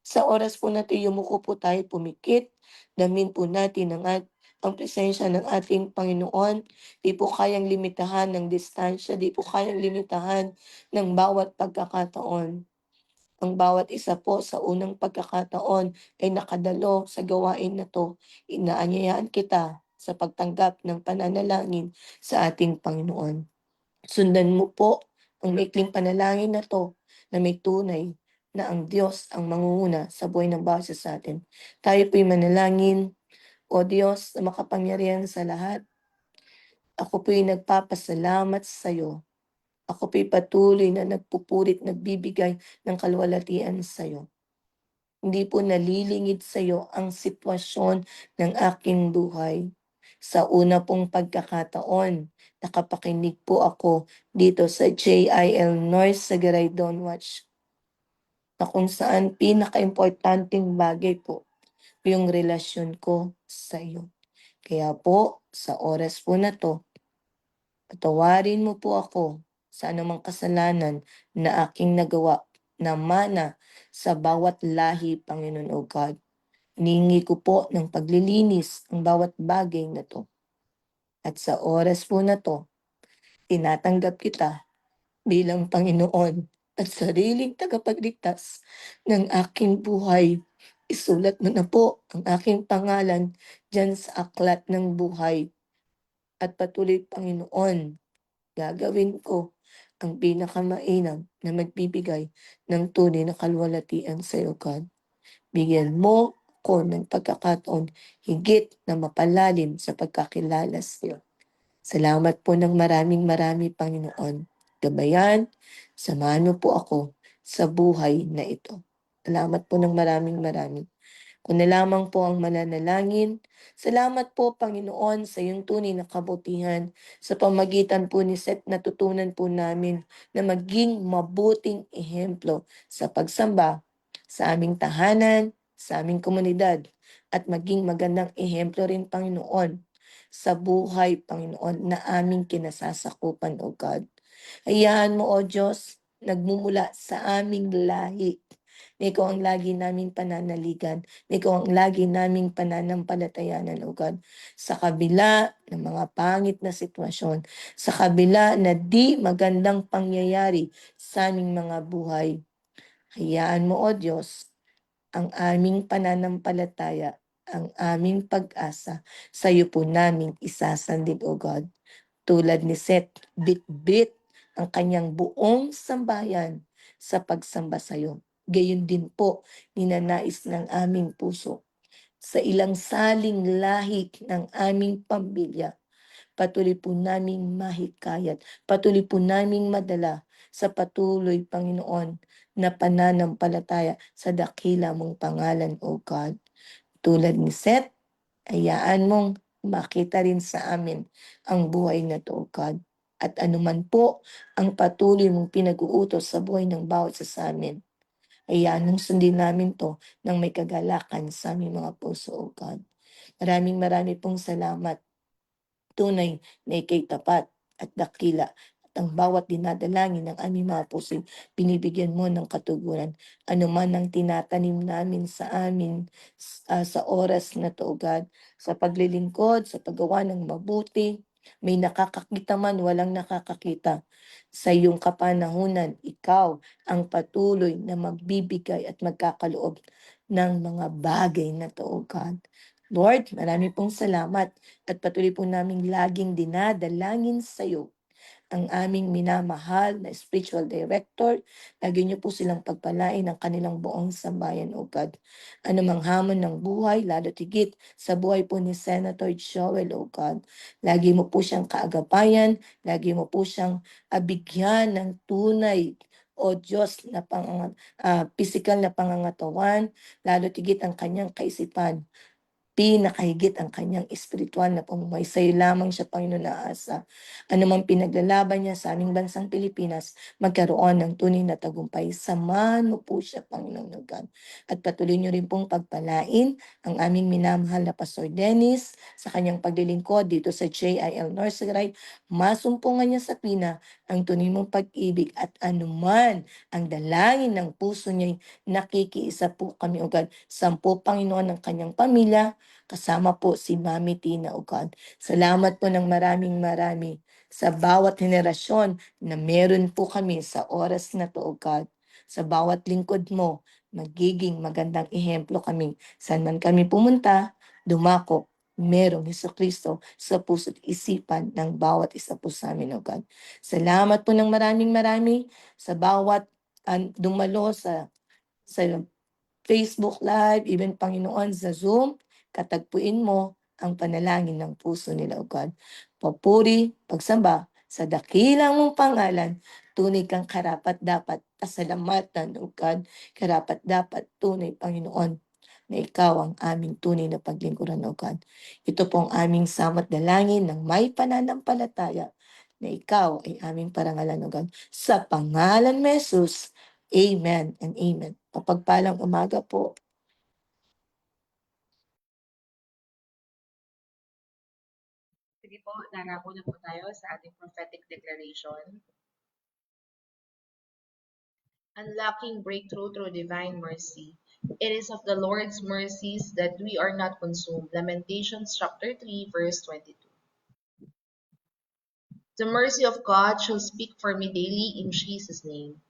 Sa oras po natin yumuko po tayo pumikit, damin po natin ang presensya ng ating Panginoon. Di po kayang limitahan ng distansya, di po kayang limitahan ng bawat pagkakataon. Ang bawat isa po sa unang pagkakataon ay nakadalo sa gawain na to. Inaanyayaan kita sa pagtanggap ng pananalangin sa ating Panginoon. Sundan mo po ang maikling panalangin na to na may tunay na ang Diyos ang mangunguna sa buhay ng bawat isa sa atin. Tayo po'y manalangin. O Diyos na makapangyarihan sa lahat, ako po'y nagpapasalamat sa iyo. Ako po'y patuloy na nagpupurit, nagbibigay ng kaluwalhatian sa iyo. Hindi po nalilingid sa iyo ang sitwasyon ng aking buhay. Sa una pong pagkakataon, nakapakinig po ako dito sa JIL North Sagaray Watch, na kung saan pinaka-importanting bagay po yung relasyon ko sa iyo. Kaya po, sa oras po na to, patawarin mo po ako sa anumang kasalanan na aking nagawa na mana sa bawat lahi, Panginoon o God. Hiningi ko po ng paglilinis ang bawat bagay na to. At sa oras po na to, tinatanggap kita bilang Panginoon at sariling tagapagligtas ng aking buhay. Isulat mo na po ang aking pangalan dyan sa aklat ng buhay. At patuloy, Panginoon, gagawin ko ang pinakamainam na magbibigay ng tunay na kaluwalhatian sa iyo, God. Bigyan mo ko ng pagkakataon higit na mapalalim sa pagkakilala sa iyo. Salamat po ng maraming Panginoon. Gabayan, samahan mo po ako sa buhay na ito. Salamat po ng maraming. Kung na lamang po ang mananalangin, salamat po Panginoon sa iyong tunay na kabutihan. Sa pamagitan po ni Seth, natutunan po namin na maging mabuting ehemplo sa pagsamba sa aming tahanan, sa aming komunidad, at maging magandang ehemplo rin Panginoon sa buhay, Panginoon, na aming kinasasakupan, O God. Hayaan mo, O Diyos, nagmumula sa aming lahi, na ikaw ang lagi naming pananaligan, na ikaw ang lagi naming pananampalatayanan, O God. Sa kabila ng mga pangit na sitwasyon, sa kabila na di magandang pangyayari sa aming mga buhay, hayaan mo, O Diyos, ang aming pananampalataya, ang aming pag-asa, sa iyo po namin isasandig, O God. Tulad ni Seth, bit-bit ang kanyang buong sambayan sa pagsamba sa iyo. Gayon din po, ninanais ng aming puso sa ilang saling lahi ng aming pamilya. Patuloy po naming mahikayat, patuloy po naming madala sa patuloy, Panginoon, na pananampalataya sa dakila mong pangalan, O God. Tulad ni Seth, hayaan mong makita rin sa amin ang buhay na to, O God. At anuman po ang patuloy mong pinag-uutos sa buhay ng bawat isa sa amin, hayaan mong sundin namin to ng may kagalakan sa aming mga puso, O God. Maraming pong salamat. Tunay na ika'y tapat at dakila ang bawat dinadalangin ng aming mga puso, binibigyan mo ng katuguran. Ano man ang tinatanim namin sa amin sa oras na to, O God, sa paglilingkod, sa paggawa ng mabuti, may nakakakita man, walang nakakakita. Sa iyong kapanahunan, ikaw ang patuloy na magbibigay at magkakaloob ng mga bagay na to, O God. Lord, marami pong salamat at patuloy po namin laging dinadalangin sa iyo ang aming minamahal na spiritual director. Lagi niyo po silang pagpalain ng kanilang buong sambayan, O God. Anumang hamon ng buhay, lalo tigit sa buhay po ni Senator Joel, O God. Lagi mo po siyang kaagapayan, lagi mo po siyang bigyan ng tunay o Diyos na physical na pangangatawan, lalo tigit ang kanyang kaisipan, pinakahigit ang kanyang espiritual na pamumuhay. Sa'yo lamang siya, Panginoon, naasa. Ano mang pinaglalaban niya sa aming bansang Pilipinas, magkaroon ng tunay na tagumpay. Samahan mo po siya, Panginoon God. At patuloy niyo rin pong pagpalain ang aming minamahal na Pastor Dennis sa kanyang paglilingkod dito sa JIL Northside. Masumpungan niya sa pina ang tunay mong pag-ibig at anuman ang dalangin ng puso niya, nakikiisa po kami, O God. Sampu, Panginoon, ng kanyang pamilya, kasama po si Mami Tina, O God. Salamat po ng maraming marami sa bawat henerasyon na meron po kami sa oras na to, O God. Sa bawat lingkod mo, magiging magandang ehemplo kami. Saan man kami pumunta, dumako, merong Kristo sa puso't isipan ng bawat isa po sa amin, O God. Salamat po ng maraming marami sa bawat dumalo sa Facebook Live, even Panginoon sa Zoom, katagpuin mo ang panalangin ng puso nila, O God. Papuri, pagsamba sa dakilang mong pangalan, tunay kang karapat-dapat, pasalamatan, O God, karapat-dapat, tunay, Panginoon, na ikaw ang aming tunay na paglingkuran, O God. Ito po ang aming samat dalangin ng may pananampalataya na ikaw ay aming parangalan, O God. Sa pangalan ni Jesus, Amen and amen. Mapagpalang umaga po. Sige po, darako na po tayo sa ating prophetic declaration. Unlocking breakthrough through divine mercy. It is of the Lord's mercies that we are not consumed. Lamentations chapter 3, verse 22. The mercy of God shall speak for me daily in Jesus' name.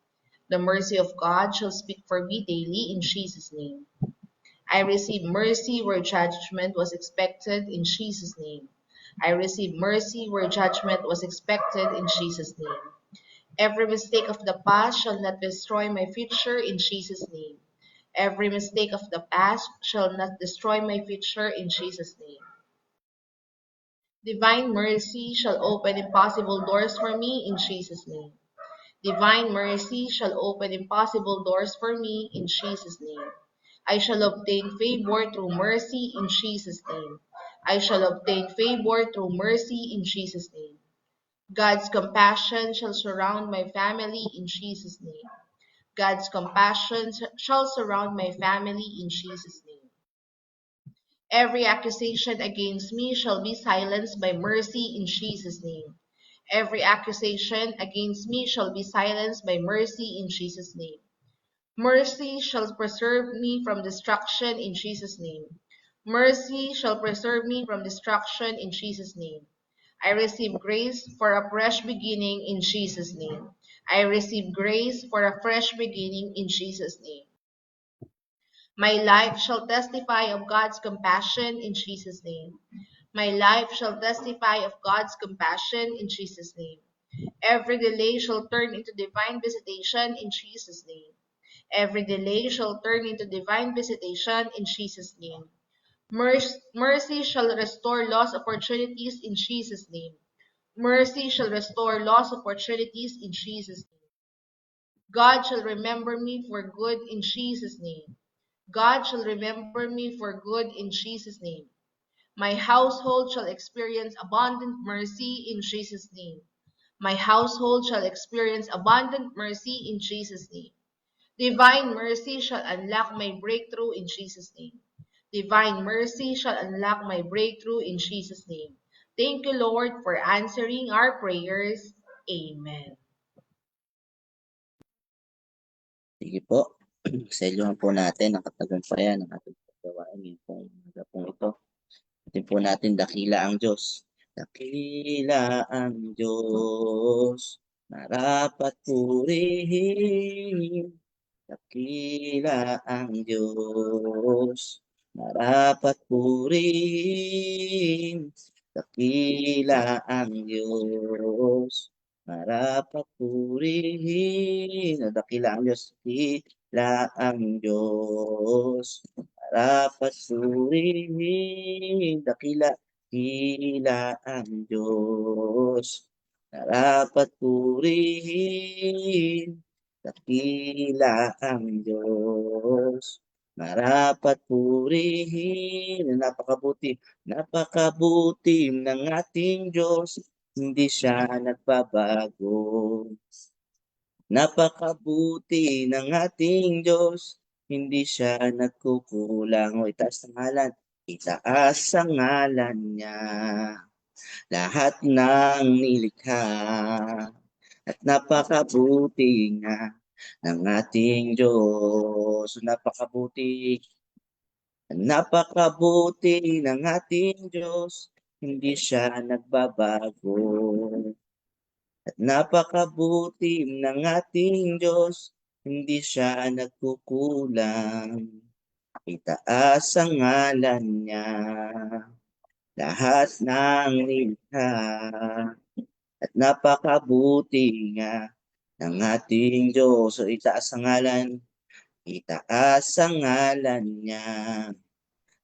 The mercy of God shall speak for me daily in Jesus' name. I receive mercy where judgment was expected in Jesus' name. I receive mercy where judgment was expected in Jesus' name. Every mistake of the past shall not destroy my future in Jesus' name. Every mistake of the past shall not destroy my future in Jesus' name. Divine mercy shall open impossible doors for me in Jesus' name. Divine mercy shall open impossible doors for me in Jesus' name. I shall obtain favor through mercy in Jesus' name. I shall obtain favor through mercy in Jesus' name. God's compassion shall surround my family in Jesus' name. God's compassion shall surround my family in Jesus' name. Every accusation against me shall be silenced by mercy in Jesus' name. Every accusation against me shall be silenced by mercy in Jesus' name. Mercy shall preserve me from destruction in Jesus' name. Mercy shall preserve me from destruction in Jesus' name. I receive grace for a fresh beginning in Jesus' name. I receive grace for a fresh beginning in Jesus' name. My life shall testify of God's compassion in Jesus' name. My life shall testify of God's compassion in Jesus' name. Every delay shall turn into divine visitation in Jesus' name. Every delay shall turn into divine visitation in Jesus' name. Mercy shall restore lost opportunities in Jesus' name. Mercy shall restore lost opportunities in Jesus' name. God shall remember me for good in Jesus' name. God shall remember me for good in Jesus' name. My household shall experience abundant mercy in Jesus' name. My household shall experience abundant mercy in Jesus' name. Divine mercy shall unlock my breakthrough in Jesus' name. Divine mercy shall unlock my breakthrough in Jesus' name. Thank you, Lord, for answering our prayers. Amen. Sige po. Selyohan po natin ang katagumpayan ng ating paggawain ngayong umaga pong ito. Atin po natin, dakila ang Diyos. Dakila ang Diyos, marapat purihin. Dakila ang Diyos, marapat purihin. Dakila ang Diyos, marapat purihin. Dakila ang Diyos, dakila ang Diyos, marapat purihin. Dakila ang Diyos, marapat purihin. Dakila ang Diyos, marapat purihin. Napakabuti ng ating Diyos, hindi siya nagbabago. Napakabuti ng ating Diyos, hindi siya nagkukulang. O itaas ang ngalan, itaas ang ngalan niya, lahat ng nilikha. At napakabuti nga ng ating Diyos. Napakabuti ng ating Diyos, hindi siya nagbabago. At napakabuti ng ating Diyos, hindi siya nagkukulang. Itaas ang ngalan niya, lahat ng nilikha. At napakabuti nga ng ating Diyos. So itaas ang ngalan niya,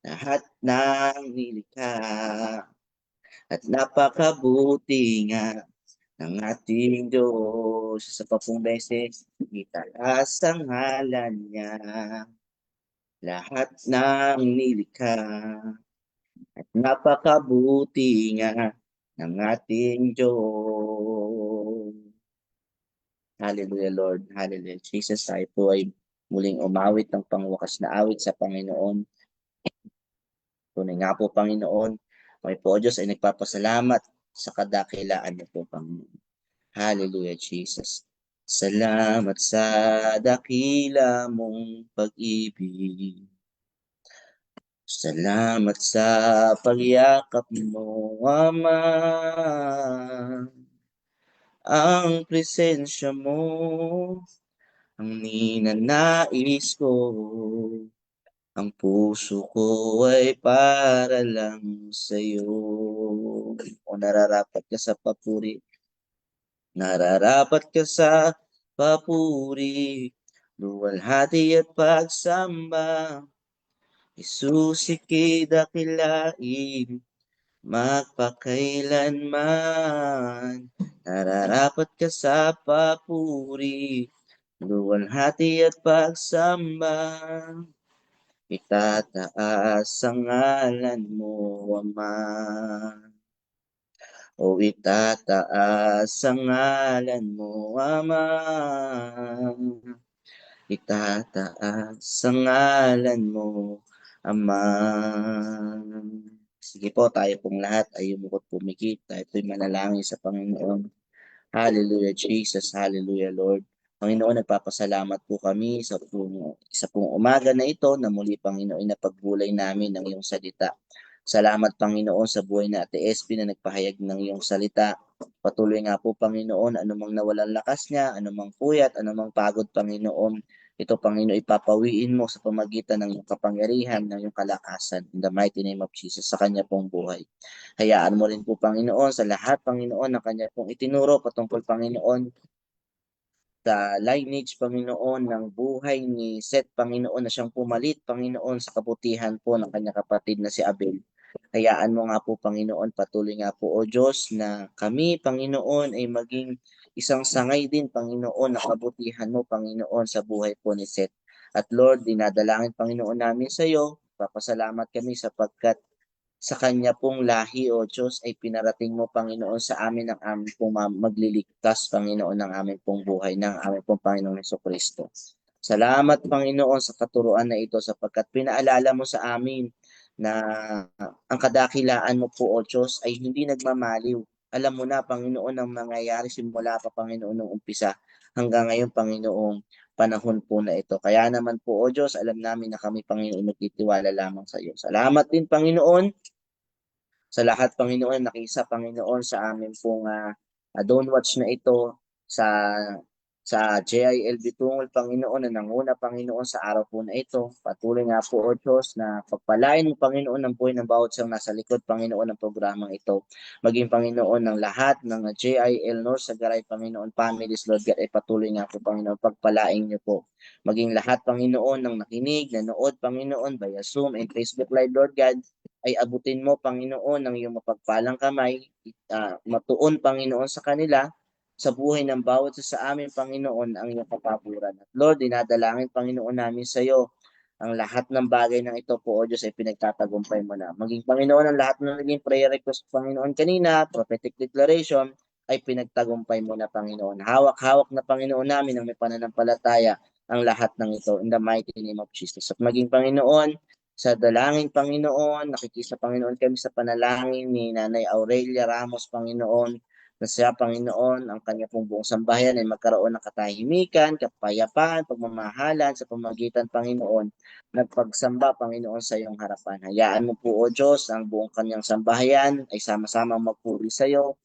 lahat ng nilikha. At napakabuti nga ng ating Diyos. Sa papong beses, itaas ang ngalan niya, lahat ng nilikha. At napakabuti nga ng ating Diyos. Hallelujah, Lord. Hallelujah, Jesus. Tayo po ay muling umawit ng pangwakas na awit sa Panginoon. Tunay nga po, Panginoon, kami po, O Diyos, ay nagpapasalamat sa kadakilaan niyo po, Panginoon. Hallelujah, Jesus. Salamat sa dakila mong pag-ibig. Salamat sa pagyakap mo, Ama. Ang presensya mo, ang ninanais ko. Ang puso ko ay para lang sa'yo. O nararapat ka sa papuri. Nararapat ka sa papuri. Luwalhati at pagsamba. Jesus, ika'y dakilain, magpakailanman. Nararapat ka sa papuri. Luwalhati at pagsamba. Itataas ang ngalan mo, Ama. O itataas ang ngalan mo, Ama. Itataas ang ngalan mo, Ama. Sige po, tayo pong lahat ay umukot pumikit. Tayo po'y manalangin sa Panginoon. Hallelujah, Jesus. Hallelujah, Lord. Panginoon, nagpapasalamat po kami sa pong umaga na ito na muli, Panginoon, na pagbulay namin ng iyong salita. Salamat, Panginoon, sa buhay na Ate SP na nagpahayag ng iyong salita. Patuloy nga po, Panginoon, anumang nawalan lakas niya, anumang puyat, anumang pagod, Panginoon, ito, Panginoon, ipapawiin mo sa pamagitan ng iyong kapangyarihan, ng iyong kalakasan. In the mighty name of Jesus, sa kanya pong buhay. Hayaan mo rin po, Panginoon, sa lahat, Panginoon, na kanya pong itinuro patungkol, Panginoon, sa lineage, Panginoon, ng buhay ni Seth, Panginoon, na siyang pumalit, Panginoon, sa kabutihan po ng kanyang kapatid na si Abel. Hayaan mo nga po, Panginoon, patuloy nga po, O Diyos, na kami, Panginoon, ay maging isang sangay din, Panginoon, na kabutihan mo, Panginoon, sa buhay po ni Seth. At Lord, dinadalangin, Panginoon, namin sa iyo, papasalamat kami sapagkat sa kanya pong lahi, O Diyos, ay pinarating mo, Panginoon, sa amin ang aming pong magliligtas, Panginoon, ng aming pong buhay, ng aming pong Panginoong Jesucristo. Salamat, Panginoon, sa katuruan na ito sapagkat pinaalala mo sa amin na ang kadakilaan mo po, O Diyos, ay hindi nagmamaliw. Alam mo na, Panginoon, ang nangyayari simula pa, Panginoon, nung umpisa hanggang ngayon, Panginoong panahon po na ito. Kaya naman po, O Diyos, alam namin na kami, Panginoon, magtitiwala lamang sa iyo. Salamat din, Panginoon, sa lahat, Panginoon, nakisa, Panginoon, sa amin pong Don't Watch na ito, sa JILB Tungol, Panginoon, na nanguna, Panginoon, sa araw po na ito. Patuloy nga po, O Diyos, na pagpalain mo, Panginoon, ng buhay ng bawat siyang nasa likod, Panginoon, ng programang ito. Maging, Panginoon, ng lahat ng JIL North Sagaray, Panginoon, families, Lord God, ay patuloy nga po, Panginoon, pagpalain niyo po. Maging lahat, Panginoon, ng nakinig, nanood, Panginoon, via Zoom and Facebook Live, Lord God, ay abutin mo, Panginoon, ng iyong mapagpalang kamay, matuon, Panginoon, sa kanila, sa buhay ng bawat isa sa amin, Panginoon, ang iyong kapaburan. At Lord, dinadalangin, Panginoon, namin sa iyo, ang lahat ng bagay ng ito po, O Diyos, ay pinagtatagumpay mo na. Maging, Panginoon, ang lahat ng naging prayer request, Panginoon, kanina, prophetic declaration, ay pinagtagumpay mo na, Panginoon. Hawak-hawak na, Panginoon, namin ang may pananampalataya ang lahat ng ito in the mighty name of Jesus. At maging, Panginoon, sa dalangin, Panginoon, nakikisa, Panginoon, kami sa panalangin ni Nanay Aurelia Ramos, Panginoon, na siya, Panginoon, ang kanya pong buong sambahayan ay magkaroon ng katahimikan, kapayapaan, pagmamahalan sa pamagitan, Panginoon, nagpagsamba, Panginoon, sa iyong harapan. Hayaan mo po, O Diyos, ang buong kanyang sambahayan ay sama-sama magpuri sa iyo,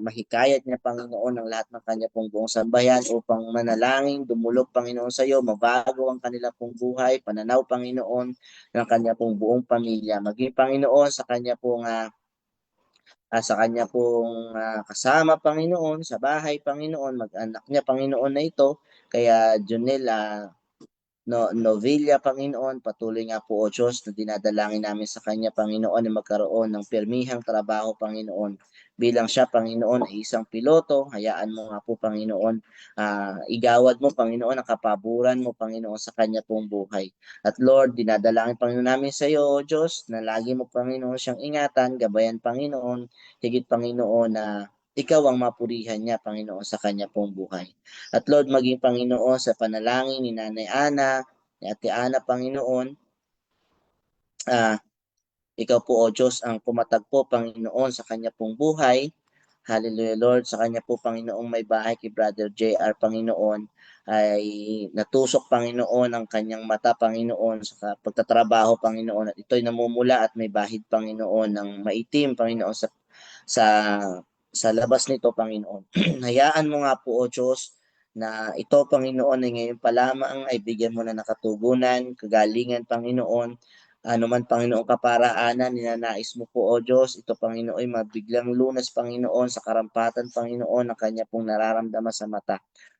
mahikayat niya, Panginoon, ang lahat ng kanya pong buong sambahayan upang manalangin, dumulog, Panginoon, sa iyo, mabago ang kanila pong buhay, pananaw, Panginoon, ng kanya pong buong pamilya. Maging, Panginoon, sa kanya pong kasama, Panginoon, sa bahay, Panginoon, mag-anak niya, Panginoon, na ito, kaya Junel, Novilla, Panginoon, patuloy nga po, O Diyos, na dinadalangin namin sa kanya, Panginoon, na magkaroon ng permihang trabaho, Panginoon. Bilang siya, Panginoon, ay isang piloto, hayaan mo nga po, Panginoon, igawad mo, Panginoon, ang kapaburan mo, Panginoon, sa kanya pong buhay. At Lord, dinadalangin, Panginoon, namin sa iyo, O Diyos, na lagi mo, Panginoon, siyang ingatan, gabayan, Panginoon, higit, Panginoon, na ikaw ang mapurihan niya, Panginoon, sa kanya pong buhay. At Lord, maging, Panginoon, sa panalangin ni Nanay Ana, ni Ate Ana, Panginoon, ikaw po, O Diyos, ang pumatagpo, Panginoon, sa kanya pong buhay. Hallelujah, Lord. Sa kanya po, Panginoong may bahay kay Brother JR, Panginoon, ay natusok, Panginoon, ang kanyang mata, Panginoon, sa pagtatrabaho, Panginoon, at ito'y namumula at may bahid, Panginoon, ng maitim, Panginoon, sa sa labas nito, Panginoon. Hayaan mo nga po, O Diyos, na ito, Panginoon, ay ngayon pa lamang ay bigyan mo na nakatugunan, kagalingan, Panginoon, ano man, Panginoon, kaparaanan, ninanais mo po, O Diyos, ito, Panginoon, ay mabiglang lunas, Panginoon, sa karampatan, Panginoon, ang kanya pong nararamdaman sa mata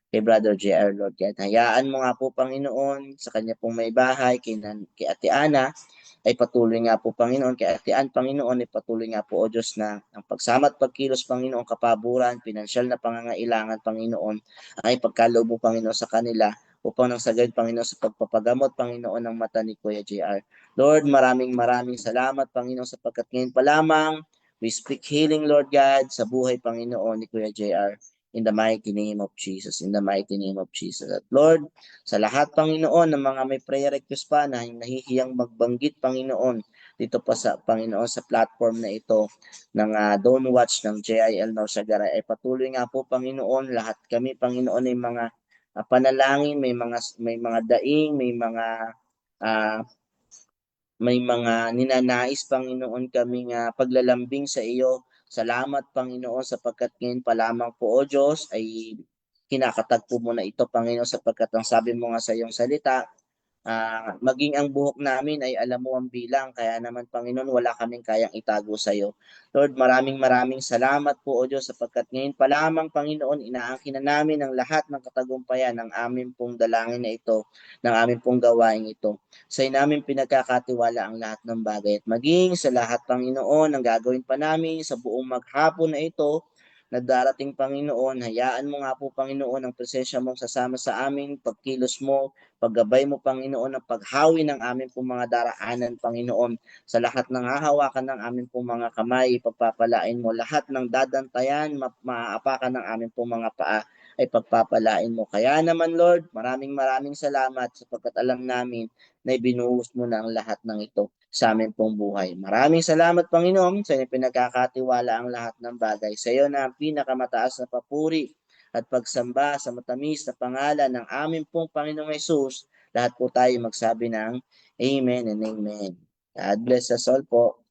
kay Brother JR, Lord God. Hayaan mo nga po, Panginoon, sa kanya pong may bahay, kay Ate Ana, ay patuloy nga po, Panginoon, kay Ate Ann, Panginoon, ay patuloy nga po, O Diyos, na ang pagsama at pagkilos, Panginoon, kapaburan, pinansyal na pangangailangan, Panginoon, ay pagkaloob mo, Panginoon, sa kanila, upang nang sagad, Panginoon, sa pagpapagamot, Panginoon, ng mata ni Kuya JR. Lord, maraming salamat, Panginoon, sapagkat ngayon pa lamang, we speak healing, Lord God, sa buhay, Panginoon, ni Kuya JR. In the mighty name of Jesus. In the mighty name of Jesus. At Lord, sa lahat, Panginoon, ng mga may prayer request pa na nahihiyang magbanggit, Panginoon, dito pa sa, Panginoon, sa platform na ito ng Don't Watch ng JIL North Sagaray, ay patuloy nga po, Panginoon, lahat kami, Panginoon, ay mga panalangin, may mga daing, may mga ninanais, Panginoon, kaming paglalambing sa iyo. Salamat, Panginoon, sapagkat ngayon pa lamang po, O Diyos, ay kinakatagpo mo na ito, Panginoon, sapagkat ang sabi mo nga sa iyong salita, maging ang buhok namin ay alam mo ang bilang, kaya naman, Panginoon, wala kaming kayang itago sa iyo. Lord, maraming salamat po, O Diyos, sapagkat ngayon pa lamang, Panginoon, inaangkin na namin ang lahat ng katagumpayan ng aming pong dalangin na ito, ng aming pong gawain ito. Sa namin pinagkakatiwala ang lahat ng bagay, at maging sa lahat, Panginoon, ang gagawin pa namin sa buong maghapon na ito, na darating, Panginoon, hayaan mo nga po, Panginoon, ang presensya mong sasama sa amin, pagkilos mo, paggabay mo, Panginoon, ang paghawi ng amin pong mga daraanan, Panginoon, sa lahat ng hahawakan ng amin pong mga kamay, pagpapalain mo lahat ng dadantayan, maaapakan ng amin pong mga paa, ay pagpapalain mo. Kaya naman Lord, maraming salamat sapagkat alam namin na ibinuhos mo na ang lahat ng ito sa amin pong buhay. Maraming salamat Panginoon, sa inyo pinagkakatiwala ang lahat ng bagay. Sa iyo na ang pinakamataas na papuri at pagsamba sa matamis na pangalan ng aming pong Panginoong Hesus. Lahat po tayo magsabi ng Amen and Amen. God bless us all po.